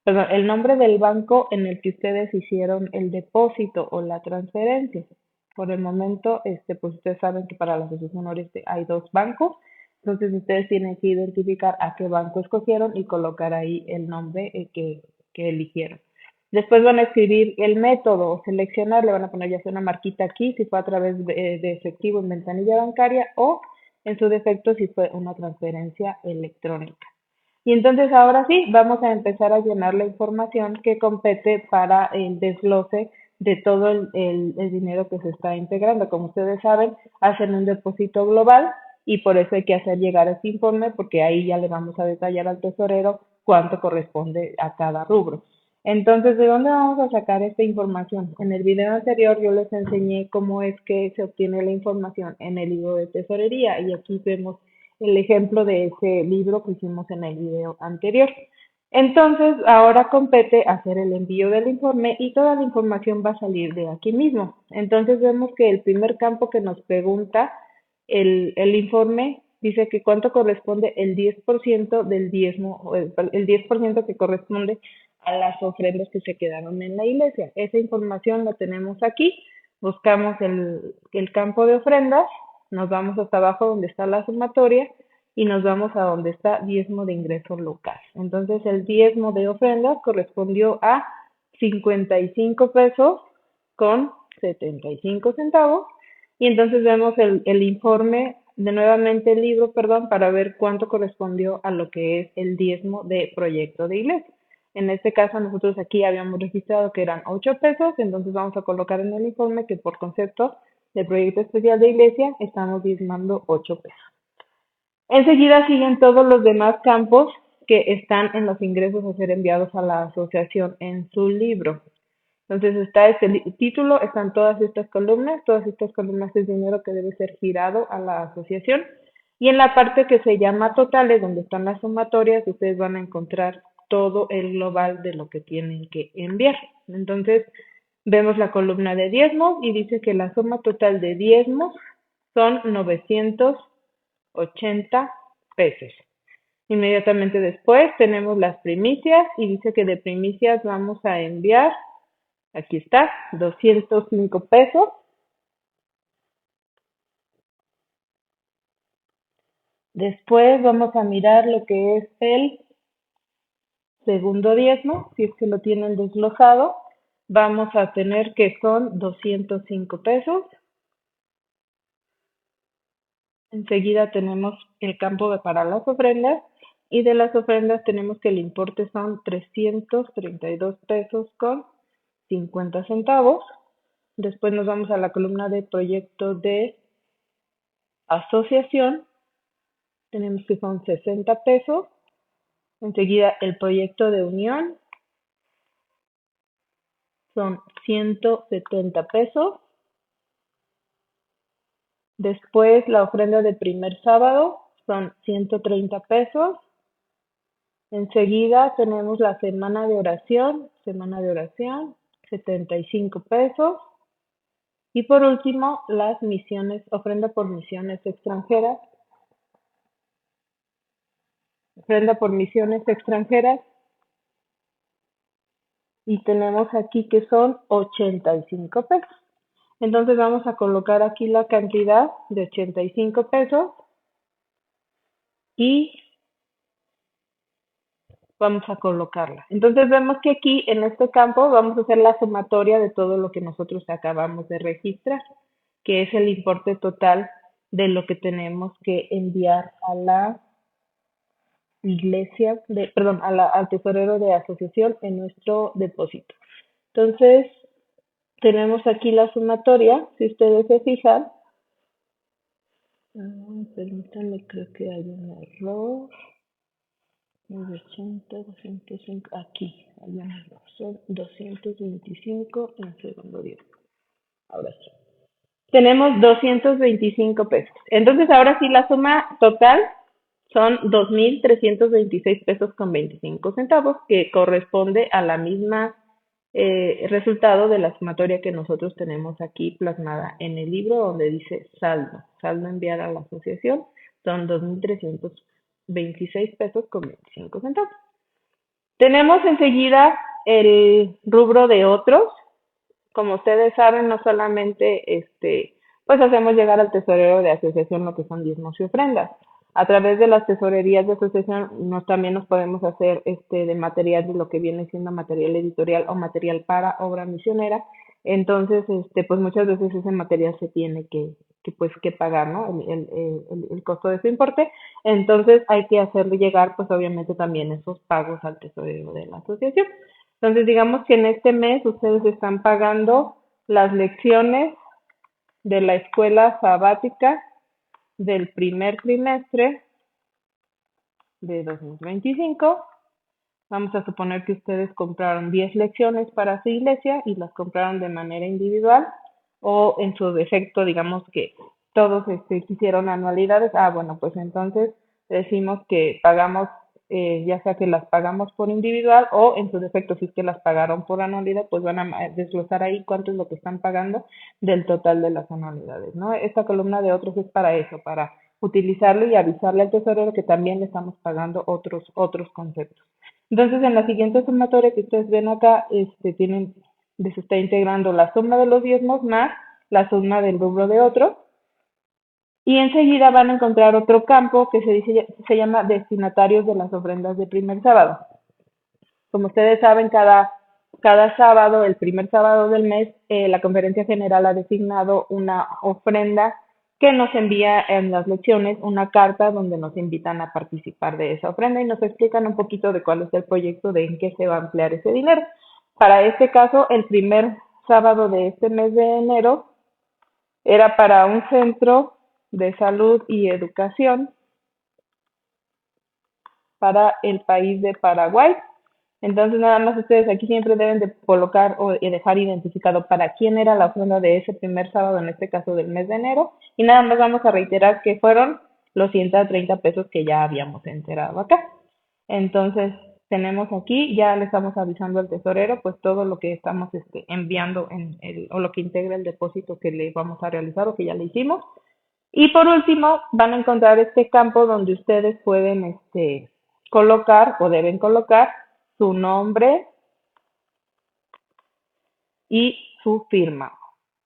S2: perdón, el nombre del banco en el que ustedes hicieron el depósito o la transferencia. Por el momento, pues ustedes saben que para la Asociación Noreste hay dos bancos, entonces ustedes tienen que identificar a qué banco escogieron y colocar ahí el nombre que eligieron. Después van a escribir el método o seleccionar, le van a poner ya sea una marquita aquí, si fue a través de efectivo en ventanilla bancaria o en su defecto si fue una transferencia electrónica. Y entonces ahora sí, vamos a empezar a llenar la información que compete para el desglose de todo el dinero que se está integrando. Como ustedes saben, hacen un depósito global y por eso hay que hacer llegar ese informe porque ahí ya le vamos a detallar al tesorero cuánto corresponde a cada rubro. Entonces, ¿de dónde vamos a sacar esta información? En el video anterior yo les enseñé cómo es que se obtiene la información en el libro de tesorería y aquí vemos el ejemplo de ese libro que hicimos en el video anterior. Entonces, ahora compete hacer el envío del informe y toda la información va a salir de aquí mismo. Entonces, vemos que el primer campo que nos pregunta el informe dice que cuánto corresponde el 10% del diezmo, o el 10% que corresponde a las ofrendas que se quedaron en la iglesia. Esa información la tenemos aquí. Buscamos el campo de ofrendas, nos vamos hasta abajo donde está la sumatoria y nos vamos a donde está diezmo de ingreso local. Entonces el diezmo de ofrendas correspondió a 55 pesos con 75 centavos y entonces vemos el informe, de nuevamente el libro, perdón, para ver cuánto correspondió a lo que es el diezmo de proyecto de iglesia. En este caso nosotros aquí habíamos registrado que eran 8 pesos, entonces vamos a colocar en el informe que por concepto de proyecto especial de iglesia estamos diezmando 8 pesos. Enseguida siguen todos los demás campos que están en los ingresos a ser enviados a la asociación en su libro. Entonces está este título, están todas estas columnas es dinero que debe ser girado a la asociación. Y en la parte que se llama totales, donde están las sumatorias, ustedes van a encontrar todo el global de lo que tienen que enviar. Entonces vemos la columna de diezmos y dice que la suma total de diezmos son 980 pesos. Inmediatamente después tenemos las primicias y dice que de primicias vamos a enviar, aquí está, 205 pesos. Después vamos a mirar lo que es el segundo diezmo, si es que lo tienen desglosado, vamos a tener que son 205 pesos. Enseguida tenemos el campo para las ofrendas y de las ofrendas tenemos que el importe son 332 pesos con 50 centavos. Después nos vamos a la columna de proyecto de asociación. Tenemos que son 60 pesos. Enseguida el proyecto de unión son 170 pesos. Después la ofrenda de primer sábado son 130 pesos. Enseguida tenemos la semana de oración, 75 pesos. Y por último, las misiones, ofrenda por misiones extranjeras. Ofrenda por misiones extranjeras. Y tenemos aquí que son 85 pesos. Entonces vamos a colocar aquí la cantidad de 85 pesos y vamos a colocarla. Entonces vemos que aquí en este campo vamos a hacer la sumatoria de todo lo que nosotros acabamos de registrar, que es el importe total de lo que tenemos que enviar a la iglesia, al tesorero de asociación en nuestro depósito. Entonces tenemos aquí la sumatoria, si ustedes se fijan, permítanme, creo que hay un error. 980, 205, aquí, hay un error, son 225 en segundo día. Ahora sí. Tenemos 225 pesos. Entonces, ahora sí, la suma total son 2.326 pesos con 25 centavos, que corresponde a la misma resultado de la sumatoria que nosotros tenemos aquí plasmada en el libro donde dice saldo enviado a la asociación, son 2.326 pesos con 25 centavos. Tenemos enseguida el rubro de otros. Como ustedes saben, no solamente pues hacemos llegar al tesorero de asociación lo que son diezmos y ofrendas. A través de las tesorerías de asociación también nos podemos hacer de material de lo que viene siendo material editorial o material para obra misionera. Entonces, pues muchas veces ese material se tiene que pagar, ¿no? El costo de su importe. Entonces hay que hacerle llegar, pues obviamente también esos pagos al tesorero de la asociación. Entonces, digamos que en este mes ustedes están pagando las lecciones de la escuela sabática del primer trimestre de 2025. Vamos a suponer que ustedes compraron 10 lecciones para su iglesia y las compraron de manera individual o en su defecto, digamos que todos quisieron anualidades. Bueno, pues entonces decimos que pagamos, ya sea que las pagamos por individual o en su defecto, si es que las pagaron por anualidad, pues van a desglosar ahí cuánto es lo que están pagando del total de las anualidades, ¿no? Esta columna de otros es para eso, para utilizarlo y avisarle al tesorero que también le estamos pagando otros conceptos. Entonces, en la siguiente sumatoria que ustedes ven acá, se está integrando la suma de los diezmos más la suma del rubro de otro. Y enseguida van a encontrar otro campo que se llama destinatarios de las ofrendas de primer sábado. Como ustedes saben, cada sábado, el primer sábado del mes, la Conferencia General ha designado una ofrenda que nos envía en las lecciones una carta donde nos invitan a participar de esa ofrenda y nos explican un poquito de cuál es el proyecto, de en qué se va a emplear ese dinero. Para este caso, el primer sábado de este mes de enero era para un centro de salud y educación para el país de Paraguay. Entonces, nada más ustedes aquí siempre deben de colocar o dejar identificado para quién era la ofrenda de ese primer sábado, en este caso del mes de enero, y nada más vamos a reiterar que fueron los 130 pesos que ya habíamos enterado acá. Entonces, tenemos aquí, ya le estamos avisando al tesorero, pues todo lo que estamos enviando o lo que integra el depósito que le vamos a realizar o que ya le hicimos. Y por último, van a encontrar este campo donde ustedes pueden colocar o deben colocar su nombre y su firma.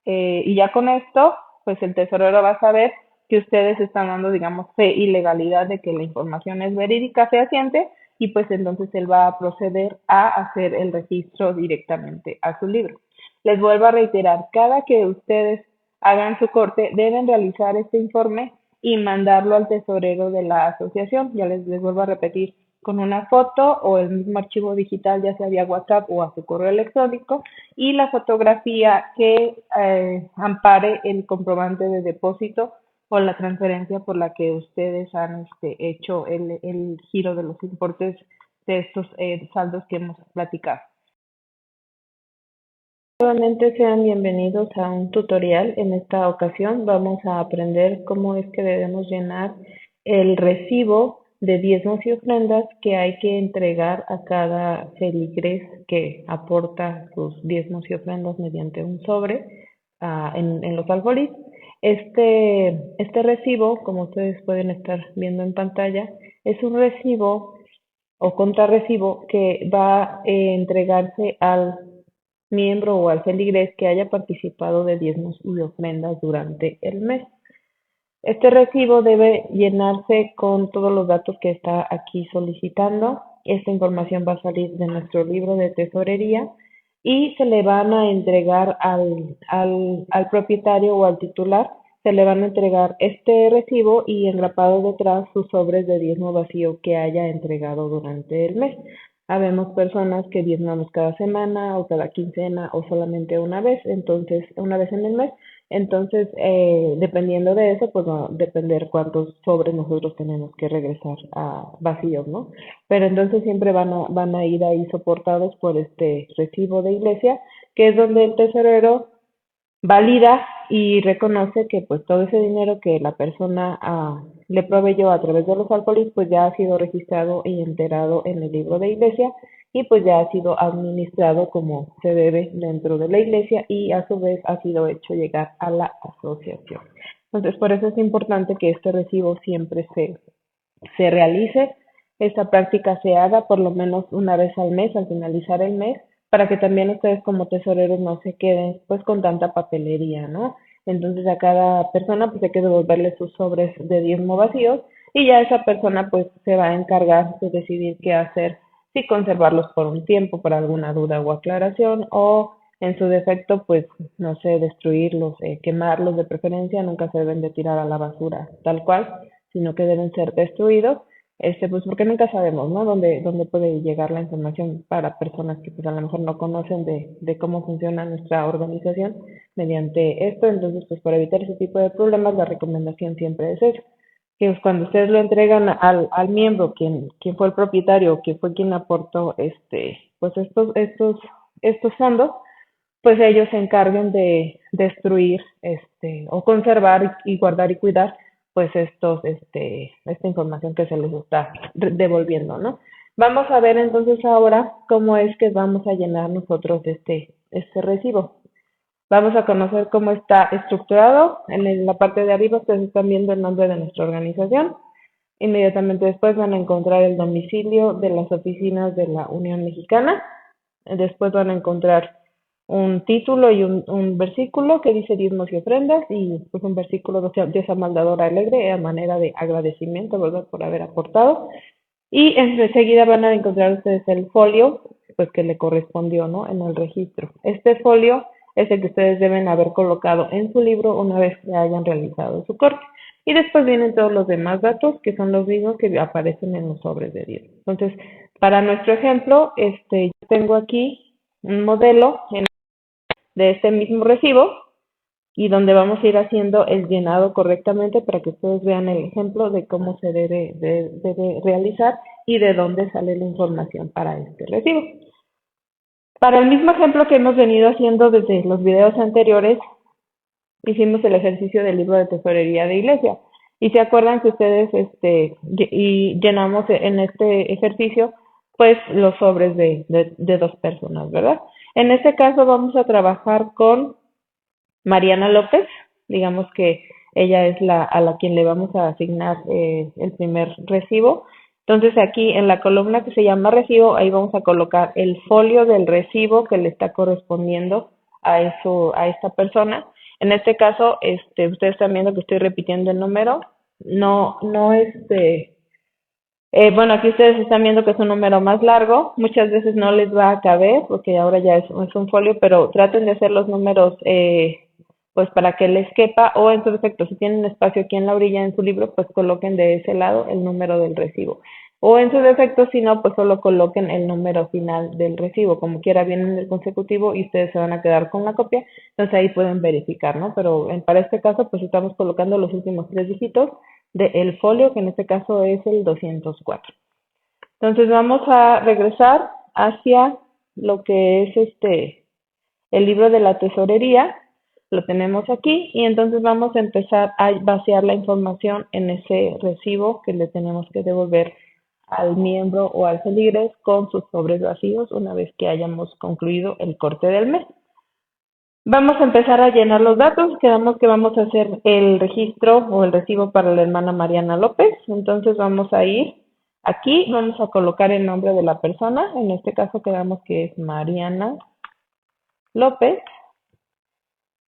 S2: Y ya con esto, pues el tesorero va a saber que ustedes están dando, digamos, fe y legalidad de que la información es verídica, fehaciente, y pues entonces él va a proceder a hacer el registro directamente a su libro. Les vuelvo a reiterar, cada que ustedes hagan su corte, deben realizar este informe y mandarlo al tesorero de la asociación. Ya les vuelvo a repetir, con una foto o el mismo archivo digital, ya sea vía WhatsApp o a su correo electrónico, y la fotografía que ampare el comprobante de depósito o la transferencia por la que ustedes han hecho el giro de los importes de estos saldos que hemos platicado. Nuevamente sean bienvenidos a un tutorial. En esta ocasión vamos a aprender cómo es que debemos llenar el recibo de diezmos y ofrendas que hay que entregar a cada feligres que aporta sus diezmos y ofrendas mediante un sobre en los alfolís. Este recibo, como ustedes pueden estar viendo en pantalla, es un recibo o contrarrecibo que va a entregarse al miembro o al feligrés que haya participado de diezmos y ofrendas durante el mes. Este recibo debe llenarse con todos los datos que está aquí solicitando. Esta información va a salir de nuestro libro de tesorería y se le van a entregar al propietario o al titular, se le van a entregar este recibo y engrapado detrás sus sobres de diezmo vacío que haya entregado durante el mes. Habemos personas que diezmamos cada semana o cada quincena o solamente una vez, entonces una vez en el mes. Entonces, dependiendo de eso, pues va a depender cuántos sobres nosotros tenemos que regresar a vacíos, ¿no? Pero entonces siempre van a ir ahí soportados por este recibo de iglesia, que es donde el tesorero valida y reconoce que pues todo ese dinero que la persona le proveyó a través de los alcoholistas pues ya ha sido registrado y enterado en el libro de iglesia y pues ya ha sido administrado como se debe dentro de la iglesia y a su vez ha sido hecho llegar a la asociación. Entonces por eso es importante que este recibo siempre se realice, esta práctica se haga por lo menos una vez al mes, al finalizar el mes, para que también ustedes como tesoreros no se queden pues con tanta papelería, ¿no? Entonces a cada persona pues hay que devolverle sus sobres de diezmo vacíos y ya esa persona pues se va a encargar de decidir qué hacer, si conservarlos por un tiempo para alguna duda o aclaración o en su defecto pues no sé, destruirlos, quemarlos de preferencia, nunca se deben de tirar a la basura tal cual, sino que deben ser destruidos pues porque nunca sabemos, ¿no? Dónde puede llegar la información para personas que pues a lo mejor no conocen de cómo funciona nuestra organización mediante esto. Entonces, pues para evitar ese tipo de problemas, la recomendación siempre es eso, que es cuando ustedes lo entregan al miembro, quien fue el propietario, que fue quien aportó pues estos fondos, pues ellos se encarguen de destruir o conservar y guardar y cuidar pues esta información que se les está devolviendo, ¿no? Vamos a ver entonces ahora cómo es que vamos a llenar nosotros este recibo. Vamos a conocer cómo está estructurado. La parte de arriba ustedes están viendo el nombre de nuestra organización. Inmediatamente después van a encontrar el domicilio de las oficinas de la Unión Mexicana. Después van a encontrar un título y un versículo que dice diezmos y ofrendas y pues un versículo de esa maldadora alegre a manera de agradecimiento, ¿verdad? Por haber aportado. Y enseguida van a encontrar ustedes el folio, pues que le correspondió, ¿no? En el registro. Este folio es el que ustedes deben haber colocado en su libro una vez que hayan realizado su corte. Y después vienen todos los demás datos, que son los mismos que aparecen en los sobres de 10. Entonces, para nuestro ejemplo, yo tengo aquí un modelo de este mismo recibo y donde vamos a ir haciendo el llenado correctamente para que ustedes vean el ejemplo de cómo se debe realizar y de dónde sale la información para este recibo. Para el mismo ejemplo que hemos venido haciendo desde los videos anteriores, hicimos el ejercicio del libro de tesorería de iglesia. Y se acuerdan que ustedes y llenamos en este ejercicio pues los sobres de dos personas, ¿verdad? En este caso vamos a trabajar con Mariana López, digamos que ella es a la quien le vamos a asignar el primer recibo. Entonces aquí en la columna que se llama recibo, ahí vamos a colocar el folio del recibo que le está correspondiendo a esta persona. En este caso, ustedes están viendo que estoy repitiendo el número. No bueno, aquí ustedes están viendo que es un número más largo. Muchas veces no les va a caber porque ahora ya es un folio, pero traten de hacer los números pues para que les quepa o en su defecto, si tienen espacio aquí en la orilla en su libro, pues coloquen de ese lado el número del recibo. O en su defecto, si no, pues solo coloquen el número final del recibo. Como quiera, viene en el consecutivo y ustedes se van a quedar con la copia. Entonces ahí pueden verificar, ¿no? Pero para este caso, pues estamos colocando los últimos tres dígitos del folio, que en este caso es el 204. Entonces vamos a regresar hacia lo que es el libro de la tesorería, lo tenemos aquí y entonces vamos a empezar a vaciar la información en ese recibo que le tenemos que devolver al miembro o al feligres con sus sobres vacíos una vez que hayamos concluido el corte del mes. Vamos a empezar a llenar los datos. Quedamos que vamos a hacer el registro o el recibo para la hermana Mariana López. Entonces vamos a ir aquí, vamos a colocar el nombre de la persona. En este caso quedamos que es Mariana López.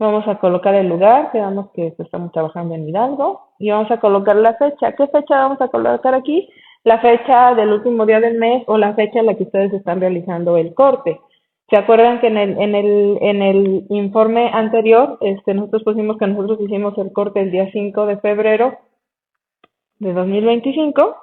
S2: Vamos a colocar el lugar, quedamos que estamos trabajando en Hidalgo. Y vamos a colocar la fecha. ¿Qué fecha vamos a colocar aquí? La fecha del último día del mes o la fecha en la que ustedes están realizando el corte. ¿Se acuerdan que en el informe anterior nosotros pusimos que nosotros hicimos el corte el día 5 de febrero de 2025?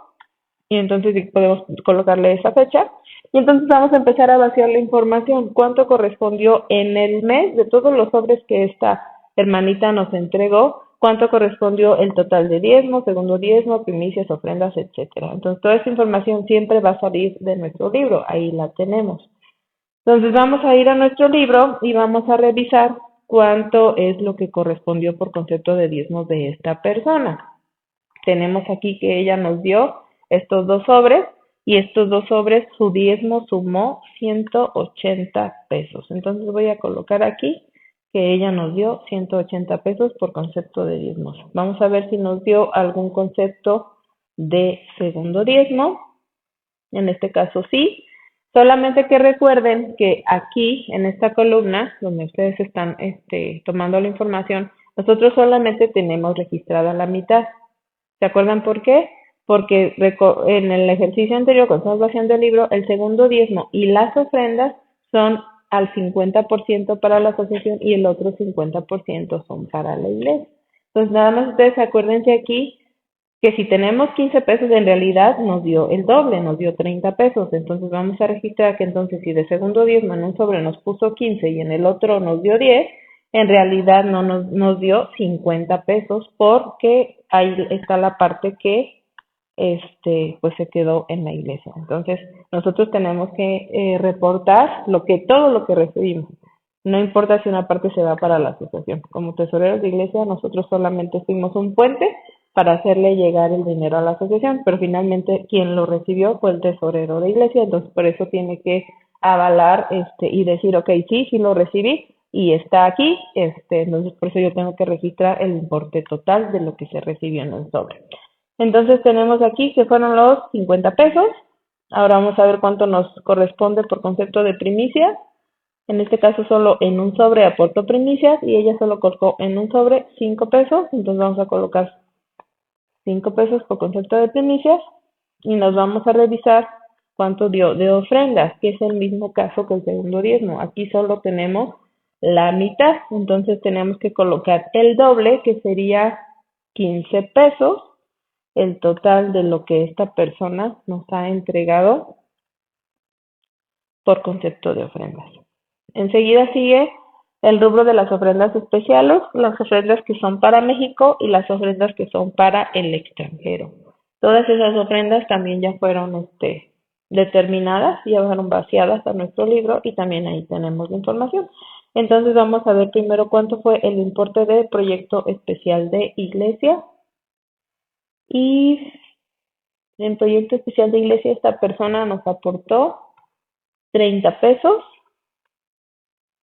S2: Y entonces podemos colocarle esa fecha. Y entonces vamos a empezar a vaciar la información. ¿Cuánto correspondió en el mes de todos los sobres que esta hermanita nos entregó? ¿Cuánto correspondió el total de diezmo, segundo diezmo, primicias, ofrendas, etcétera? Entonces toda esta información siempre va a salir de nuestro libro. Ahí la tenemos. Entonces vamos a ir a nuestro libro y vamos a revisar cuánto es lo que correspondió por concepto de diezmos de esta persona. Tenemos aquí que ella nos dio estos dos sobres y estos dos sobres su diezmo sumó 180 pesos. Entonces voy a colocar aquí que ella nos dio 180 pesos por concepto de diezmos. Vamos a ver si nos dio algún concepto de segundo diezmo. En este caso sí. Solamente que recuerden que aquí, en esta columna, donde ustedes están tomando la información, nosotros solamente tenemos registrada la mitad. ¿Se acuerdan por qué? Porque en el ejercicio anterior, cuando estamos vaciando el libro, el segundo diezmo y las ofrendas son al 50% para la asociación y el otro 50% son para la iglesia. Entonces, nada más ustedes acuérdense aquí que si tenemos 15 pesos, en realidad nos dio el doble, nos dio 30 pesos. Entonces vamos a registrar que entonces si de segundo diezmo en un sobre nos puso 15 y en el otro nos dio 10, en realidad no nos dio 50 pesos porque ahí está la parte que pues se quedó en la iglesia. Entonces nosotros tenemos que reportar todo lo que recibimos. No importa si una parte se va para la asociación. Como tesoreros de iglesia, nosotros solamente fuimos un puente para hacerle llegar el dinero a la asociación, pero finalmente quien lo recibió fue el tesorero de iglesia, entonces por eso tiene que avalar y decir, ok, sí, sí lo recibí y está aquí, entonces por eso yo tengo que registrar el importe total de lo que se recibió en el sobre. Entonces tenemos aquí que fueron los 50 pesos. Ahora vamos a ver cuánto nos corresponde por concepto de primicia. En este caso solo en un sobre aportó primicias y ella solo colocó en un sobre 5 pesos. Entonces vamos a colocar 5 pesos por concepto de primicias y nos vamos a revisar cuánto dio de ofrendas, que es el mismo caso que el segundo diezmo. Aquí solo tenemos la mitad, entonces tenemos que colocar el doble, que sería 15 pesos, el total de lo que esta persona nos ha entregado por concepto de ofrendas. Enseguida sigue el rubro de las ofrendas especiales, las ofrendas que son para México y las ofrendas que son para el extranjero. Todas esas ofrendas también ya fueron determinadas, ya fueron vaciadas a nuestro libro y también ahí tenemos la información. Entonces vamos a ver primero cuánto fue el importe del proyecto especial de iglesia. Y en proyecto especial de iglesia esta persona nos aportó 30 pesos.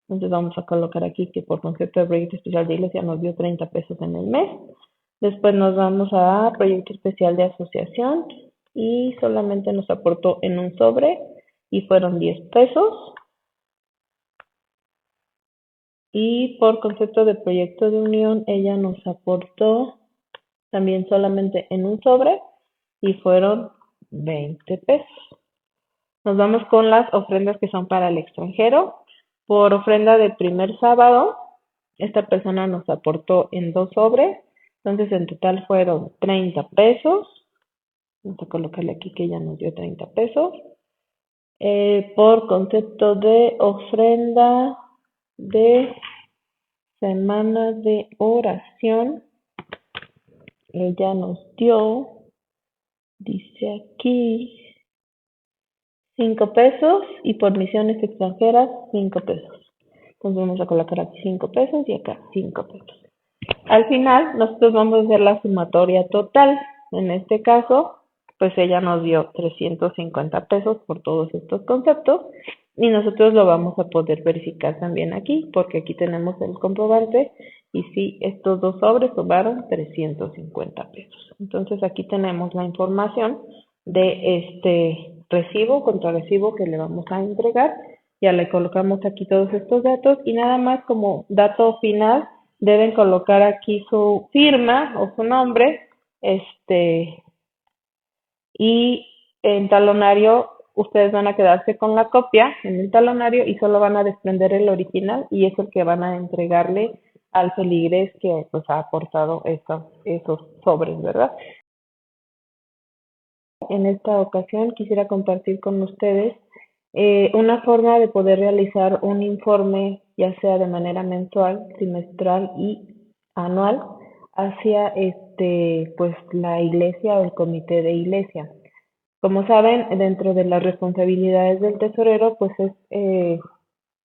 S2: Entonces vamos a colocar aquí que por concepto de proyecto especial de iglesia nos dio 30 pesos en el mes. Después nos vamos a proyecto especial de asociación y solamente nos aportó en un sobre y fueron 10 pesos. Y por concepto de proyecto de unión ella nos aportó también solamente en un sobre y fueron 20 pesos. Nos vamos con las ofrendas que son para el extranjero. Por ofrenda de primer sábado, esta persona nos aportó en 2 sobres, entonces en total fueron 30 pesos. Vamos a colocarle aquí que ella nos dio 30 pesos. Por concepto de ofrenda de semana de oración, ella nos dio, dice aquí, 5 pesos y por misiones extranjeras 5 pesos. Entonces vamos a colocar aquí 5 pesos y acá 5 pesos. Al final nosotros vamos a hacer la sumatoria total. En este caso, pues ella nos dio 350 pesos por todos estos conceptos y nosotros lo vamos a poder verificar también aquí porque aquí tenemos el comprobante y sí, estos dos sobres sumaron 350 pesos. Entonces aquí tenemos la información de este recibo, contrarrecibo que le vamos a entregar. Ya le colocamos aquí todos estos datos y nada más como dato final deben colocar aquí su firma o su nombre, y en talonario ustedes van a quedarse con la copia en el talonario y solo van a desprender el original y es el que van a entregarle al feligrés que pues ha aportado esos sobres, ¿verdad? En esta ocasión quisiera compartir con ustedes una forma de poder realizar un informe, ya sea de manera mensual, trimestral y anual, hacia pues la iglesia o el comité de iglesia. Como saben, dentro de las responsabilidades del tesorero, pues es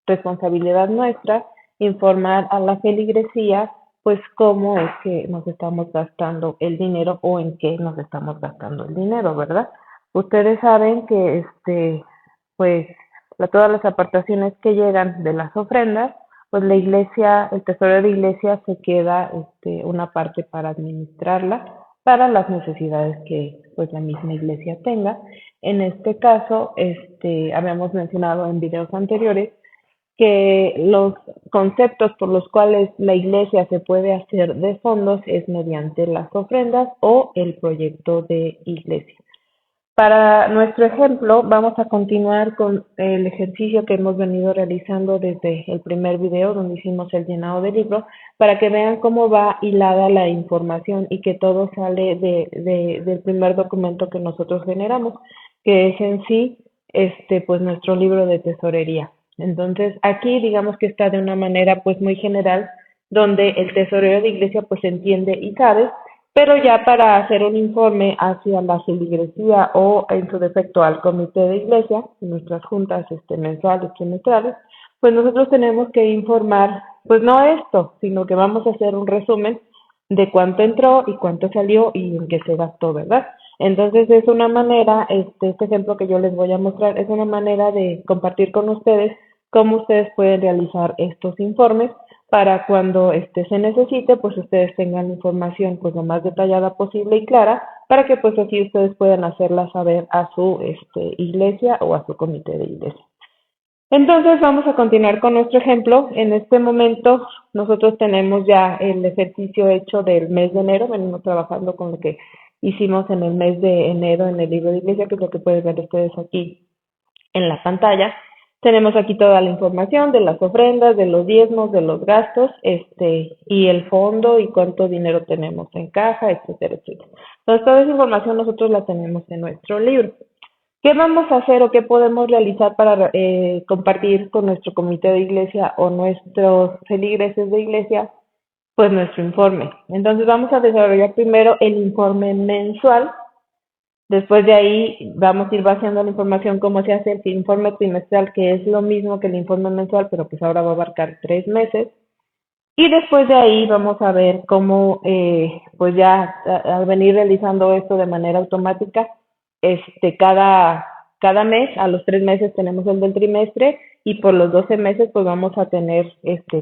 S2: responsabilidad nuestra informar a la feligresía pues cómo es que nos estamos gastando el dinero o en qué nos estamos gastando el dinero, ¿verdad? Ustedes saben que pues todas las aportaciones que llegan de las ofrendas, pues la iglesia, el tesorero de iglesia se queda una parte para administrarla para las necesidades que pues la misma iglesia tenga. En este caso, habíamos mencionado en videos anteriores que los conceptos por los cuales la iglesia se puede hacer de fondos es mediante las ofrendas o el proyecto de iglesia. Para nuestro ejemplo, vamos a continuar con el ejercicio que hemos venido realizando desde el primer video donde hicimos el llenado del libro, para que vean cómo va hilada la información y que todo sale del primer documento que nosotros generamos, que es en sí pues nuestro libro de tesorería. Entonces, aquí digamos que está de una manera pues muy general, donde el tesorero de iglesia pues entiende y sabe, pero ya para hacer un informe hacia la feligresía o en su defecto al comité de iglesia, en nuestras juntas mensuales, trimestrales, pues nosotros tenemos que informar, pues no esto, sino que vamos a hacer un resumen de cuánto entró y cuánto salió y en qué se gastó, ¿verdad? Entonces es una manera, este ejemplo que yo les voy a mostrar, es una manera de compartir con ustedes cómo ustedes pueden realizar estos informes para cuando se necesite, pues ustedes tengan información pues lo más detallada posible y clara para que pues así ustedes puedan hacerla saber a su iglesia o a su comité de iglesia. Entonces vamos a continuar con nuestro ejemplo. En este momento nosotros tenemos ya el ejercicio hecho del mes de enero, venimos trabajando con lo que hicimos en el mes de enero en el libro de iglesia, que es lo que pueden ver ustedes aquí en la pantalla. Tenemos aquí toda la información de las ofrendas, de los diezmos, de los gastos, y el fondo y cuánto dinero tenemos en caja, etcétera, etcétera. Entonces toda esa información nosotros la tenemos en nuestro libro. ¿Qué vamos a hacer o qué podemos realizar para compartir con nuestro comité de iglesia o nuestros feligreses de iglesia? Pues nuestro informe. Entonces vamos a desarrollar primero el informe mensual. Después de ahí vamos a ir vaciando la información cómo se hace el informe trimestral, que es lo mismo que el informe mensual, pero pues ahora va a abarcar 3 meses. Y después de ahí vamos a ver cómo, pues ya al venir realizando esto de manera automática, cada mes, a los 3 meses tenemos el del trimestre y por los 12 meses pues vamos a tener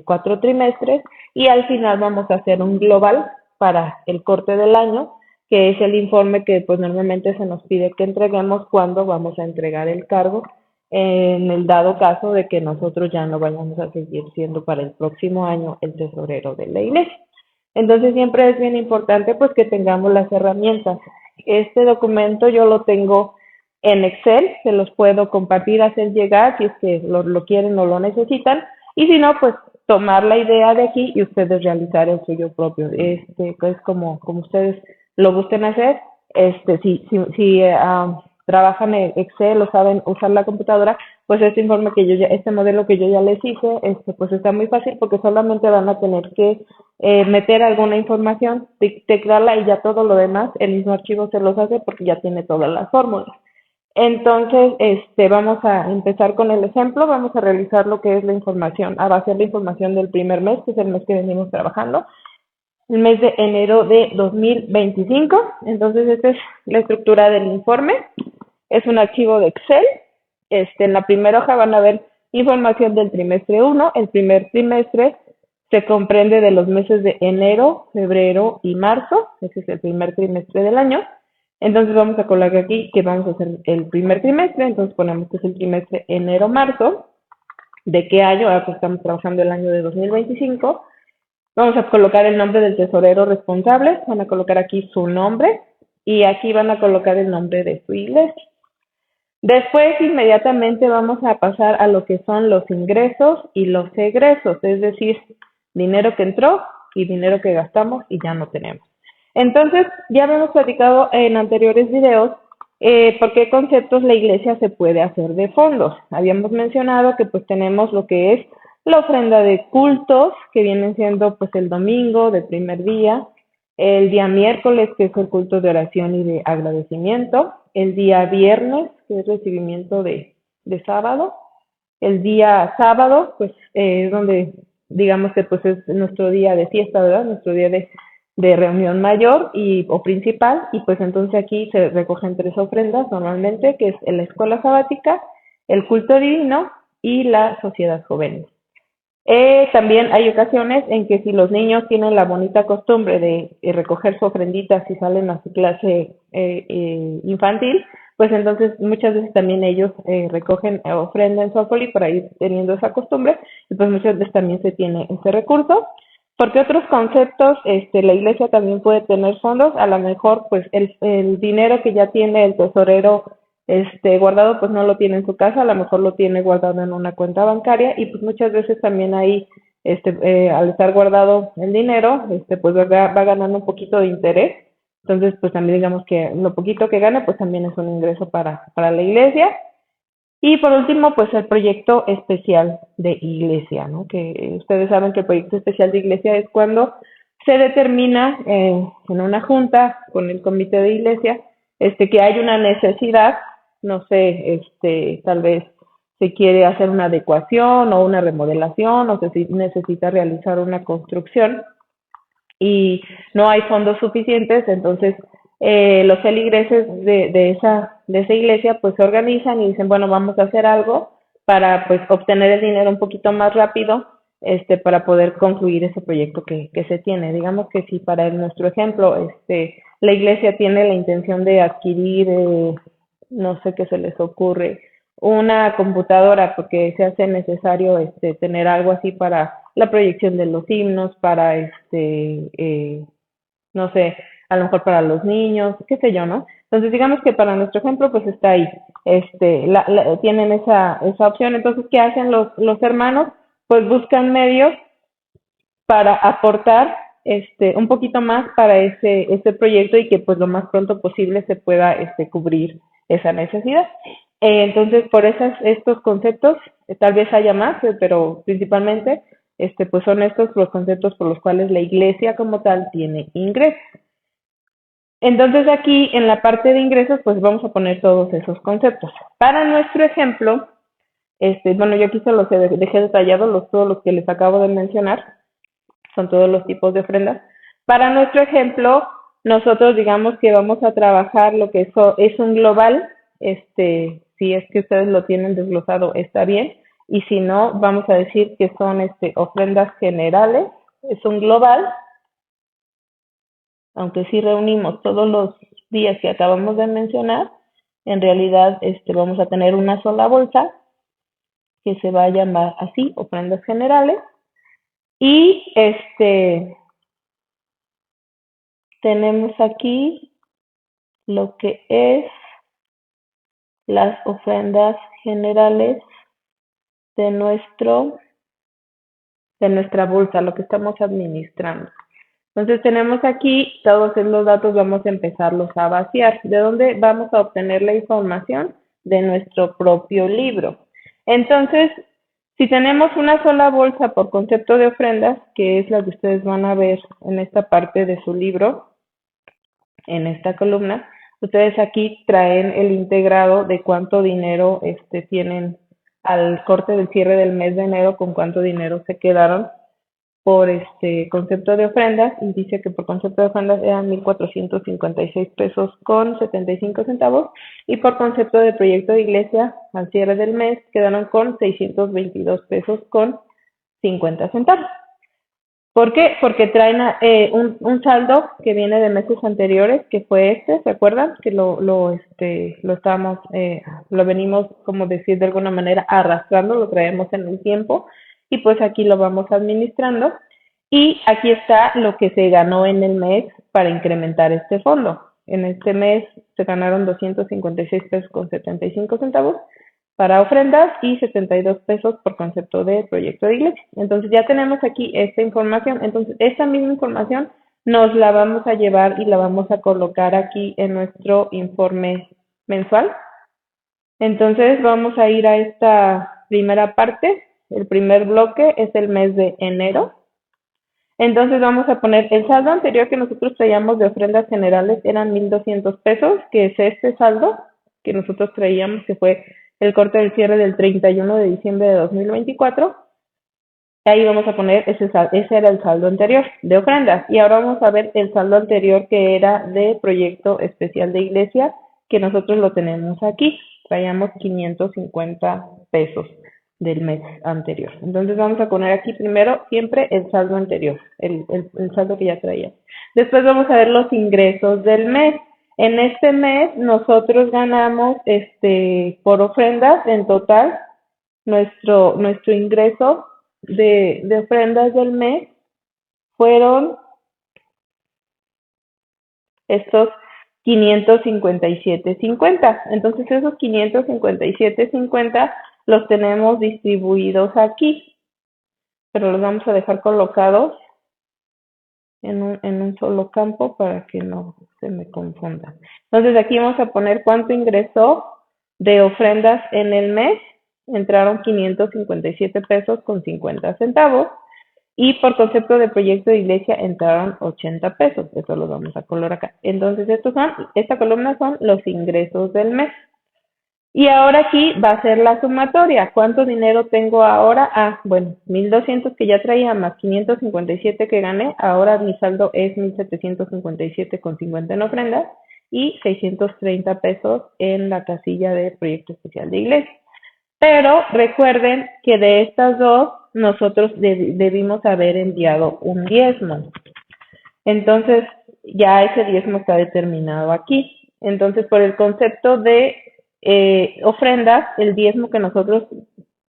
S2: 4 trimestres y al final vamos a hacer un global para el corte del año, que es el informe que pues normalmente se nos pide que entreguemos cuando vamos a entregar el cargo en el dado caso de que nosotros ya no vayamos a seguir siendo para el próximo año el tesorero de la iglesia. Entonces siempre es bien importante pues que tengamos las herramientas. Este documento yo lo tengo en Excel, se los puedo compartir, hacer llegar si es que lo quieren o lo necesitan, y si no, pues tomar la idea de aquí y ustedes realizar el suyo propio. Es como ustedes lo gusten hacer. Si trabajan en Excel o saben usar la computadora, pues este modelo que yo ya les hice, pues está muy fácil porque solamente van a tener que meter alguna información, teclarla y ya todo lo demás, el mismo archivo se los hace porque ya tiene todas las fórmulas. Entonces, vamos a empezar con el ejemplo, vamos a realizar lo que es la información, a vaciar la información del primer mes, que es el mes que venimos trabajando, el mes de enero de 2025. Entonces, esta es la estructura del informe. Es un archivo de Excel. En la primera hoja van a ver información del trimestre 1. El primer trimestre se comprende de los meses de enero, febrero y marzo. Ese es el primer trimestre del año. Entonces vamos a colocar aquí que vamos a hacer el primer trimestre. Entonces ponemos que es el trimestre enero-marzo. ¿De qué año? Ahora pues estamos trabajando el año de 2025. Vamos a colocar el nombre del tesorero responsable. Van a colocar aquí su nombre. Y aquí van a colocar el nombre de su iglesia. Después, inmediatamente vamos a pasar a lo que son los ingresos y los egresos, es decir, dinero que entró y dinero que gastamos y ya no tenemos. Entonces, ya hemos platicado en anteriores videos por qué conceptos la iglesia se puede hacer de fondos. Habíamos mencionado que pues tenemos lo que es la ofrenda de cultos, que vienen siendo pues el domingo del primer día, el día miércoles, que es el culto de oración y de agradecimiento, el día viernes, que es recibimiento de sábado, el día sábado, pues es donde digamos que pues es nuestro día de fiesta, ¿verdad? Nuestro día de reunión mayor o principal, y pues entonces aquí se recogen 3 ofrendas normalmente, que es la escuela sabática, el culto divino y la sociedad juvenil. También hay ocasiones en que si los niños tienen la bonita costumbre de recoger su ofrendita si salen a su clase infantil, pues entonces muchas veces también ellos recogen ofrenda en su alfolí para ir teniendo esa costumbre, y pues muchas veces también se tiene ese recurso. Porque otros conceptos, la iglesia también puede tener fondos, a lo mejor pues el dinero que ya tiene el tesorero guardado pues no lo tiene en su casa, a lo mejor lo tiene guardado en una cuenta bancaria y pues muchas veces también ahí al estar guardado el dinero, pues va ganando un poquito de interés. Entonces pues también digamos que lo poquito que gana pues también es un ingreso para la iglesia. Y por último, pues el proyecto especial de iglesia, ¿no? Que ustedes saben que el proyecto especial de iglesia es cuando se determina en una junta con el comité de iglesia, que hay una necesidad, no sé, tal vez se quiere hacer una adecuación o una remodelación o se necesita realizar una construcción y no hay fondos suficientes, entonces los feligreses de esa iglesia pues se organizan y dicen, bueno, vamos a hacer algo para pues obtener el dinero un poquito más rápido para poder concluir ese proyecto que se tiene. Digamos que si para nuestro ejemplo la iglesia tiene la intención de adquirir, no sé qué se les ocurre, una computadora porque se hace necesario tener algo así para la proyección de los himnos, para no sé, a lo mejor para los niños, qué sé yo, ¿no? Entonces digamos que para nuestro ejemplo pues está ahí, tienen esa opción, entonces ¿qué hacen los hermanos? Pues buscan medios para aportar un poquito más para ese proyecto y que pues lo más pronto posible se pueda cubrir esa necesidad. Entonces, por estos conceptos, tal vez haya más, pero principalmente pues son estos los conceptos por los cuales la iglesia como tal tiene ingresos. Entonces aquí en la parte de ingresos pues vamos a poner todos esos conceptos. Para nuestro ejemplo, bueno, yo aquí se los dejé detallados todos los que les acabo de mencionar, son todos los tipos de ofrendas. Para nuestro ejemplo, nosotros digamos que vamos a trabajar lo que es un global, si es que ustedes lo tienen desglosado está bien, y si no, vamos a decir que son ofrendas generales, es un global, aunque sí reunimos todos los días que acabamos de mencionar, en realidad vamos a tener una sola bolsa que se va a llamar así, ofrendas generales, y tenemos aquí lo que es las ofrendas generales de de nuestra bolsa, lo que estamos administrando. Entonces tenemos aquí todos los datos, vamos a empezarlos a vaciar. ¿De dónde vamos a obtener la información? De nuestro propio libro. Entonces, si tenemos una sola bolsa por concepto de ofrendas, que es la que ustedes van a ver en esta parte de su libro, en esta columna, ustedes aquí traen el integrado de cuánto dinero tienen al corte del cierre del mes de enero, con cuánto dinero se quedaron por concepto de ofrendas, y dice que por concepto de ofrendas eran 1,456 pesos con 75 centavos, y por concepto de proyecto de iglesia al cierre del mes quedaron con 622 pesos con 50 centavos. ¿Por qué? Porque traen un saldo que viene de meses anteriores, que fue ¿se acuerdan? Que lo estábamos, lo venimos, como decir de alguna manera, arrastrando, lo traemos en el tiempo, y pues aquí lo vamos administrando. Y aquí está lo que se ganó en el mes para incrementar este fondo. En este mes se ganaron 256 pesos con 75 centavos para ofrendas y 72 pesos por concepto de proyecto de iglesia. Entonces ya tenemos aquí esta información. Entonces esta misma información nos la vamos a llevar y la vamos a colocar aquí en nuestro informe mensual. Entonces vamos a ir a esta primera parte. El primer bloque es el mes de enero. Entonces vamos a poner el saldo anterior que nosotros traíamos de ofrendas generales eran 1,200 pesos, que es este saldo que nosotros traíamos, que fue el corte del cierre del 31 de diciembre de 2024. Ahí vamos a poner ese era el saldo anterior de ofrendas. Y ahora vamos a ver el saldo anterior que era de proyecto especial de iglesia, que nosotros lo tenemos aquí. Traíamos 550 pesos del mes anterior. Entonces vamos a poner aquí primero siempre el saldo anterior, el saldo que ya traía. Después vamos a ver los ingresos del mes. En este mes nosotros ganamos por ofrendas en total nuestro ingreso de ofrendas del mes fueron estos 557.50. Entonces esos 557.50 los tenemos distribuidos aquí, pero los vamos a dejar colocados en un solo campo para que no se me confunda. Entonces aquí vamos a poner cuánto ingresó de ofrendas en el mes. Entraron 557 pesos con 50 centavos. Y por concepto de proyecto de iglesia entraron 80 pesos. Eso lo vamos a colocar acá. Entonces esta columna son los ingresos del mes. Y ahora aquí va a ser la sumatoria. ¿Cuánto dinero tengo ahora? Ah, bueno, 1,200 que ya traía más 557 que gané. Ahora mi saldo es 1,757,50 en ofrendas y 630 pesos en la casilla de proyecto especial de iglesia. Pero recuerden que de estas dos nosotros debimos haber enviado un diezmo. Entonces ya ese diezmo está determinado aquí. Entonces por el concepto de ofrendas, el diezmo que nosotros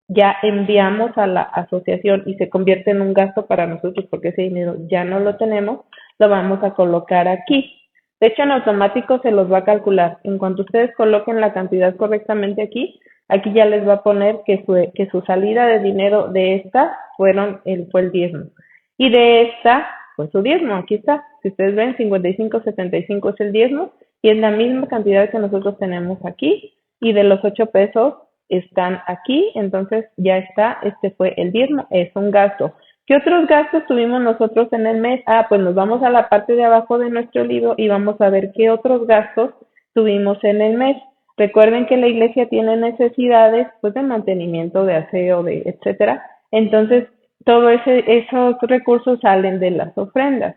S2: ya enviamos a la asociación y se convierte en un gasto para nosotros porque ese dinero ya no lo tenemos, lo vamos a colocar aquí. De hecho, en automático se los va a calcular. En cuanto ustedes coloquen la cantidad correctamente aquí, aquí ya les va a poner que su salida de dinero de esta fue el diezmo. Y de esta fue su diezmo. Aquí está. Si ustedes ven, 55.75 es el diezmo y es la misma cantidad que nosotros tenemos aquí. Y de los 8 pesos están aquí. Entonces ya está. Este fue el diezmo. Es un gasto. ¿Qué otros gastos tuvimos nosotros en el mes? Ah, pues nos vamos a la parte de abajo de nuestro libro y vamos a ver qué otros gastos tuvimos en el mes. Recuerden que la iglesia tiene necesidades pues de mantenimiento, de aseo, de etcétera. Entonces, todos esos recursos salen de las ofrendas.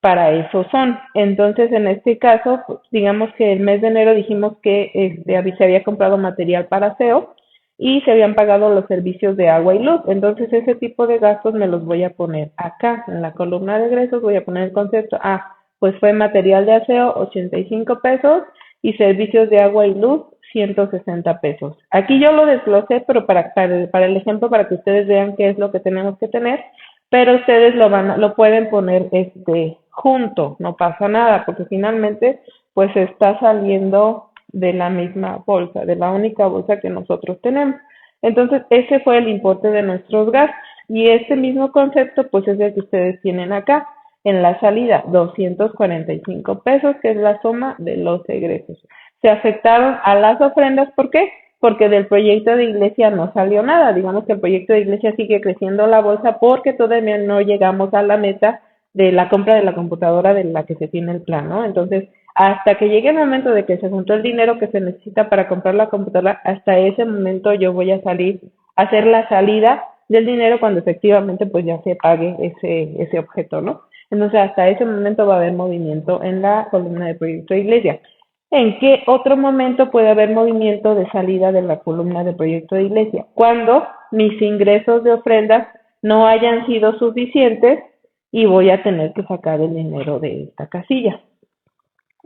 S2: Para eso son. Entonces, en este caso, pues, digamos que el mes de enero dijimos que se había comprado material para aseo y se habían pagado los servicios de agua y luz. Entonces, ese tipo de gastos me los voy a poner acá. En la columna de egresos voy a poner el concepto. Ah, pues fue material de aseo, 85 pesos, y servicios de agua y luz, 160 pesos. Aquí yo lo desglosé, pero para el ejemplo, para que ustedes vean qué es lo que tenemos que tener, pero ustedes lo pueden poner junto, no pasa nada, porque finalmente pues está saliendo de la misma bolsa, de la única bolsa que nosotros tenemos. Entonces, ese fue el importe de nuestros gastos y este mismo concepto pues es el que ustedes tienen acá en la salida, 245 pesos, que es la suma de los egresos. Se afectaron a las ofrendas, ¿por qué? Porque del proyecto de iglesia no salió nada. Digamos que el proyecto de iglesia sigue creciendo la bolsa porque todavía no llegamos a la meta de la compra de la computadora de la que se tiene el plan, ¿no? Entonces, hasta que llegue el momento de que se juntó el dinero que se necesita para comprar la computadora, hasta ese momento yo voy a hacer la salida del dinero cuando efectivamente pues ya se pague ese objeto, ¿no? Entonces, hasta ese momento va a haber movimiento en la columna de proyecto de iglesia. ¿En qué otro momento puede haber movimiento de salida de la columna de proyecto de iglesia? Cuando mis ingresos de ofrendas no hayan sido suficientes y voy a tener que sacar el dinero de esta casilla.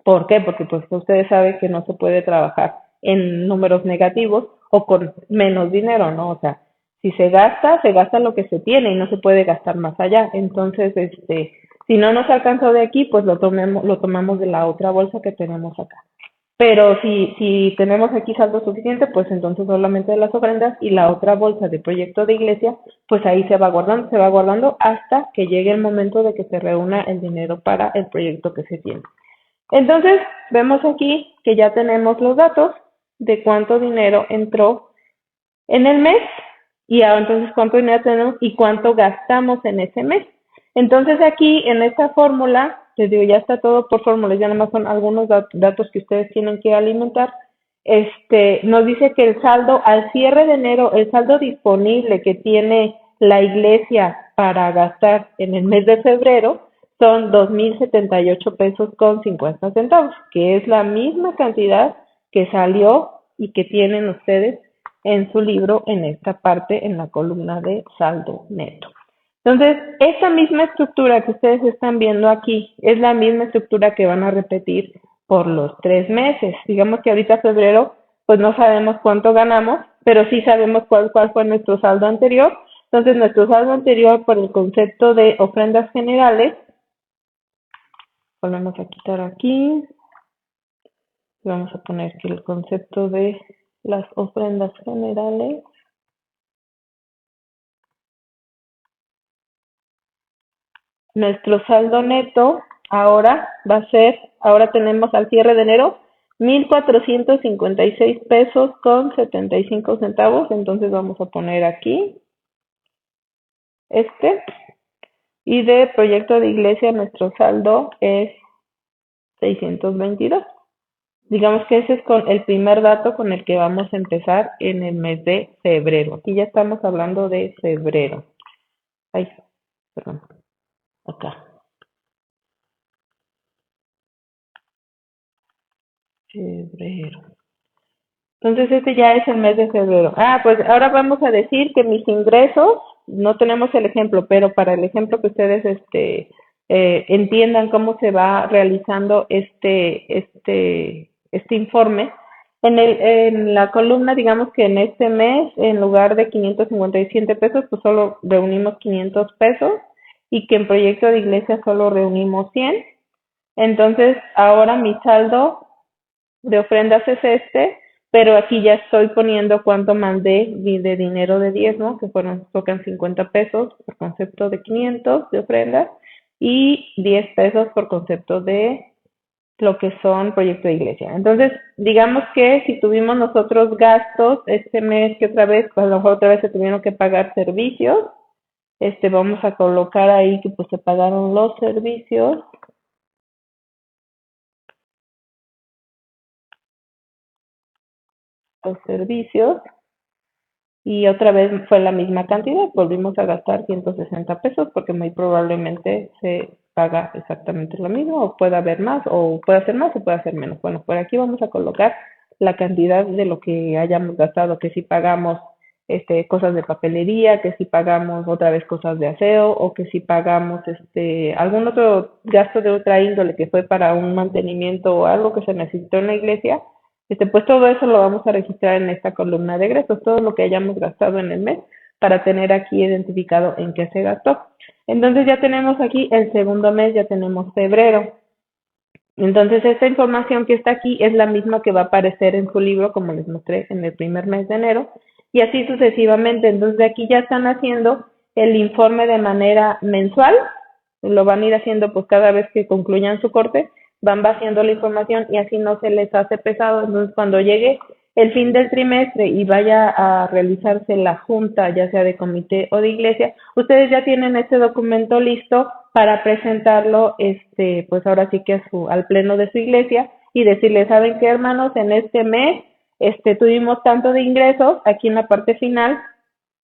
S2: ¿Por qué? Porque pues ustedes saben que no se puede trabajar en números negativos o con menos dinero, ¿no? O sea, si se gasta lo que se tiene y no se puede gastar más allá. Entonces, si no nos alcanzó de aquí, pues lo tomamos de la otra bolsa que tenemos acá. Pero si tenemos aquí saldo suficiente, pues entonces solamente de las ofrendas y la otra bolsa de proyecto de iglesia, pues ahí se va guardando hasta que llegue el momento de que se reúna el dinero para el proyecto que se tiene. Entonces, vemos aquí que ya tenemos los datos de cuánto dinero entró en el mes y ahora entonces cuánto dinero tenemos y cuánto gastamos en ese mes. Entonces aquí en esta fórmula, les digo, ya está todo por fórmulas, ya nada más son algunos datos que ustedes tienen que alimentar. Nos dice que el saldo al cierre de enero, el saldo disponible que tiene la iglesia para gastar en el mes de febrero son 2,078 pesos con 50 centavos, que es la misma cantidad que salió y que tienen ustedes en su libro en esta parte, en la columna de saldo neto. Entonces, esa misma estructura que ustedes están viendo aquí es la misma estructura que van a repetir por los 3 meses. Digamos que ahorita febrero, pues no sabemos cuánto ganamos, pero sí sabemos cuál fue nuestro saldo anterior. Entonces, nuestro saldo anterior por el concepto de ofrendas generales, volvemos a quitar aquí, y vamos a poner que el concepto de las ofrendas generales, nuestro saldo neto ahora va a ser, ahora tenemos al cierre de enero 1,456 pesos con 75 centavos, entonces vamos a poner aquí este, y de proyecto de iglesia nuestro saldo es 622. Digamos que ese es con el primer dato con el que vamos a empezar en el mes de febrero. Aquí ya estamos hablando de febrero. Ay, perdón, acá. Febrero. Entonces este ya es el mes de febrero. Ah, pues ahora vamos a decir que mis ingresos, no tenemos el ejemplo, pero para el ejemplo que ustedes entiendan cómo se va realizando este informe, en la columna, digamos que en este mes, en lugar de 557 pesos, pues solo reunimos 500 pesos y que en proyecto de iglesia solo reunimos 100. Entonces, ahora mi saldo de ofrendas es este, pero aquí ya estoy poniendo cuánto mandé de dinero de diezmo, que tocan 50 pesos por concepto de 500 de ofrendas y 10 pesos por concepto de lo que son proyecto de iglesia. Entonces, digamos que si tuvimos nosotros gastos este mes que otra vez, pues a lo mejor otra vez se tuvieron que pagar servicios, vamos a colocar ahí que pues se pagaron los servicios, y otra vez fue la misma cantidad, volvimos a gastar 160 pesos porque muy probablemente se paga exactamente lo mismo o puede haber más o puede hacer más o puede hacer menos. Bueno, por aquí vamos a colocar la cantidad de lo que hayamos gastado, que si pagamos cosas de papelería, que si pagamos otra vez cosas de aseo o que si pagamos algún otro gasto de otra índole que fue para un mantenimiento o algo que se necesitó en la iglesia, pues todo eso lo vamos a registrar en esta columna de egresos, todo lo que hayamos gastado en el mes para tener aquí identificado en qué se gastó. Entonces ya tenemos aquí el segundo mes, ya tenemos febrero. Entonces esta información que está aquí es la misma que va a aparecer en su libro, como les mostré en el primer mes de enero, y así sucesivamente. Entonces de aquí ya están haciendo el informe de manera mensual, lo van a ir haciendo pues cada vez que concluyan su corte, van vaciando la información y así no se les hace pesado. Entonces cuando llegue el fin del trimestre y vaya a realizarse la junta, ya sea de comité o de iglesia, ustedes ya tienen este documento listo para presentarlo, pues ahora sí que al pleno de su iglesia y decirle, ¿saben qué, hermanos? En este mes, tuvimos tanto de ingresos, aquí en la parte final,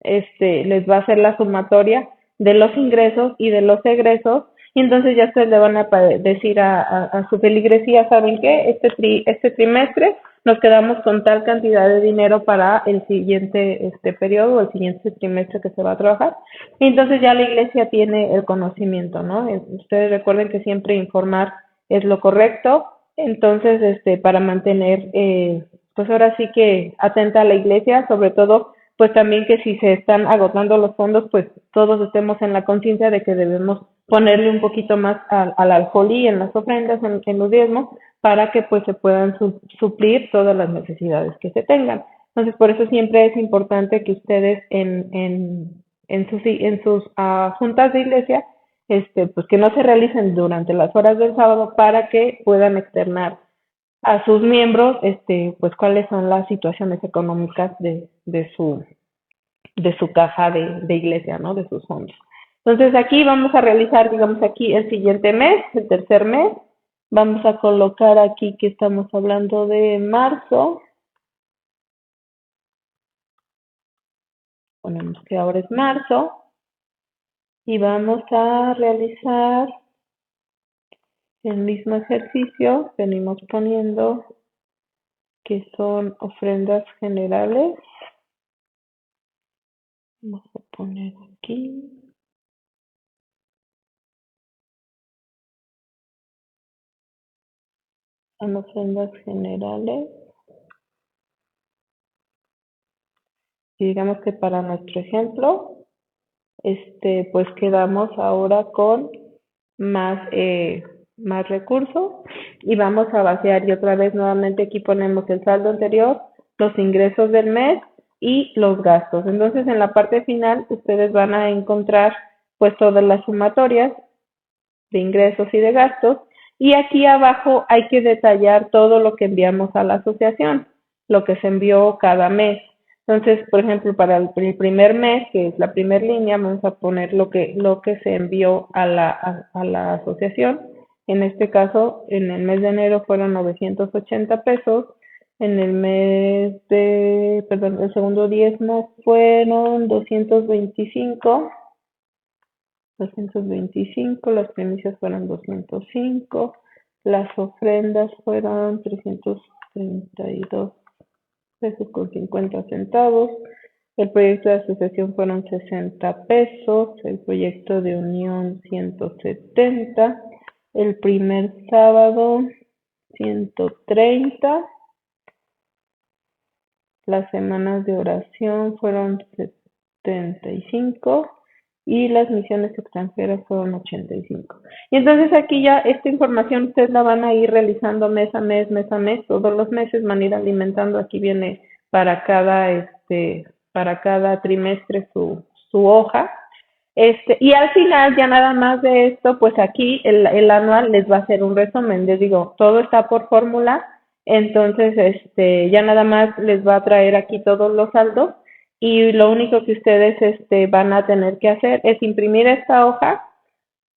S2: les va a hacer la sumatoria de los ingresos y de los egresos, y entonces ya ustedes le van a decir a su feligresía, ¿saben qué? Este trimestre nos quedamos con tal cantidad de dinero para el siguiente periodo o el siguiente trimestre que se va a trabajar. Y entonces ya la iglesia tiene el conocimiento, ¿no? Ustedes recuerden que siempre informar es lo correcto, entonces para mantener, pues ahora sí que atenta a la iglesia, sobre todo pues también que si se están agotando los fondos, pues todos estemos en la conciencia de que debemos ponerle un poquito más al alfolí en las ofrendas, en los diezmos, para que pues se puedan suplir todas las necesidades que se tengan. Entonces, por eso siempre es importante que ustedes en sus juntas de iglesia, pues que no se realicen durante las horas del sábado para que puedan externar a sus miembros, pues cuáles son las situaciones económicas de su caja de iglesia, ¿no? De sus fondos. Entonces aquí vamos a realizar, digamos aquí el siguiente mes, el tercer mes, vamos a colocar aquí que estamos hablando de marzo, ponemos que ahora es marzo, y vamos a realizar el mismo ejercicio, venimos poniendo que son ofrendas generales, vamos a poner aquí, son ofrendas generales, y digamos que para nuestro ejemplo, pues quedamos ahora con más recursos y vamos a vaciar y otra vez nuevamente aquí ponemos el saldo anterior, los ingresos del mes y los gastos. Entonces en la parte final ustedes van a encontrar pues todas las sumatorias de ingresos y de gastos. Y aquí abajo hay que detallar todo lo que enviamos a la asociación, lo que se envió cada mes. Entonces, por ejemplo, para el primer mes, que es la primera línea, vamos a poner lo que se envió a la asociación. En este caso, en el mes de enero fueron 980 pesos. En el perdón, el segundo diezmo fueron 225, las primicias fueron 205, las ofrendas fueron 332 pesos con 50 centavos, el proyecto de asociación fueron 60 pesos, el proyecto de unión 170, el primer sábado 130, las semanas de oración fueron 75 y las misiones extranjeras fueron 85. Y entonces aquí ya esta información ustedes la van a ir realizando mes a mes, todos los meses van a ir alimentando. Aquí viene para cada trimestre su hoja. Y al final ya nada más de esto, pues aquí el anual les va a hacer un resumen. Les digo, todo está por fórmula, entonces ya nada más les va a traer aquí todos los saldos y lo único que ustedes van a tener que hacer es imprimir esta hoja,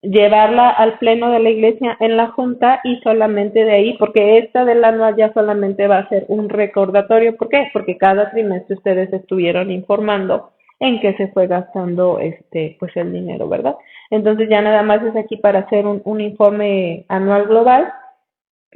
S2: llevarla al pleno de la iglesia en la junta y solamente de ahí, porque esta del anual ya solamente va a ser un recordatorio. ¿Por qué? Porque cada trimestre ustedes estuvieron informando en qué se fue gastando pues el dinero, ¿verdad? Entonces ya nada más es aquí para hacer un informe anual global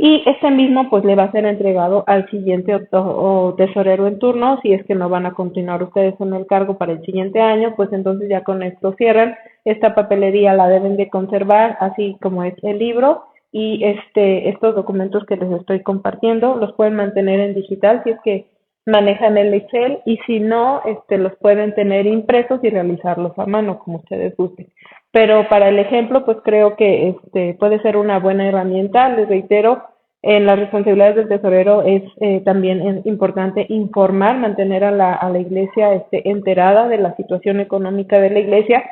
S2: y este mismo pues le va a ser entregado al siguiente o tesorero en turno. Si es que no van a continuar ustedes en el cargo para el siguiente año, pues entonces ya con esto cierran. Esta papelería la deben de conservar así como es el libro y estos documentos que les estoy compartiendo los pueden mantener en digital si es que manejan el Excel y si no, los pueden tener impresos y realizarlos a mano como ustedes gusten. Pero para el ejemplo, pues creo que puede ser una buena herramienta. Les reitero, en las responsabilidades del tesorero es también importante informar, mantener a la iglesia enterada de la situación económica de la iglesia,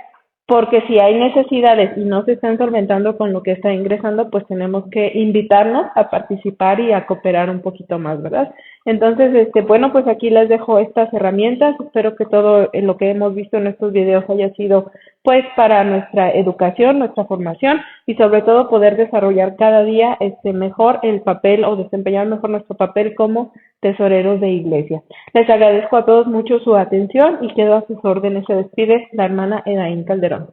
S2: porque si hay necesidades y no se están solventando con lo que está ingresando, pues tenemos que invitarnos a participar y a cooperar un poquito más, ¿verdad? Entonces, bueno, pues aquí les dejo estas herramientas. Espero que todo lo que hemos visto en estos videos haya sido pues para nuestra educación, nuestra formación y sobre todo poder desarrollar cada día mejor el papel o desempeñar mejor nuestro papel como tesoreros de iglesia. Les agradezco a todos mucho su atención y quedo a sus órdenes. Se despide la hermana Edaín Calderón.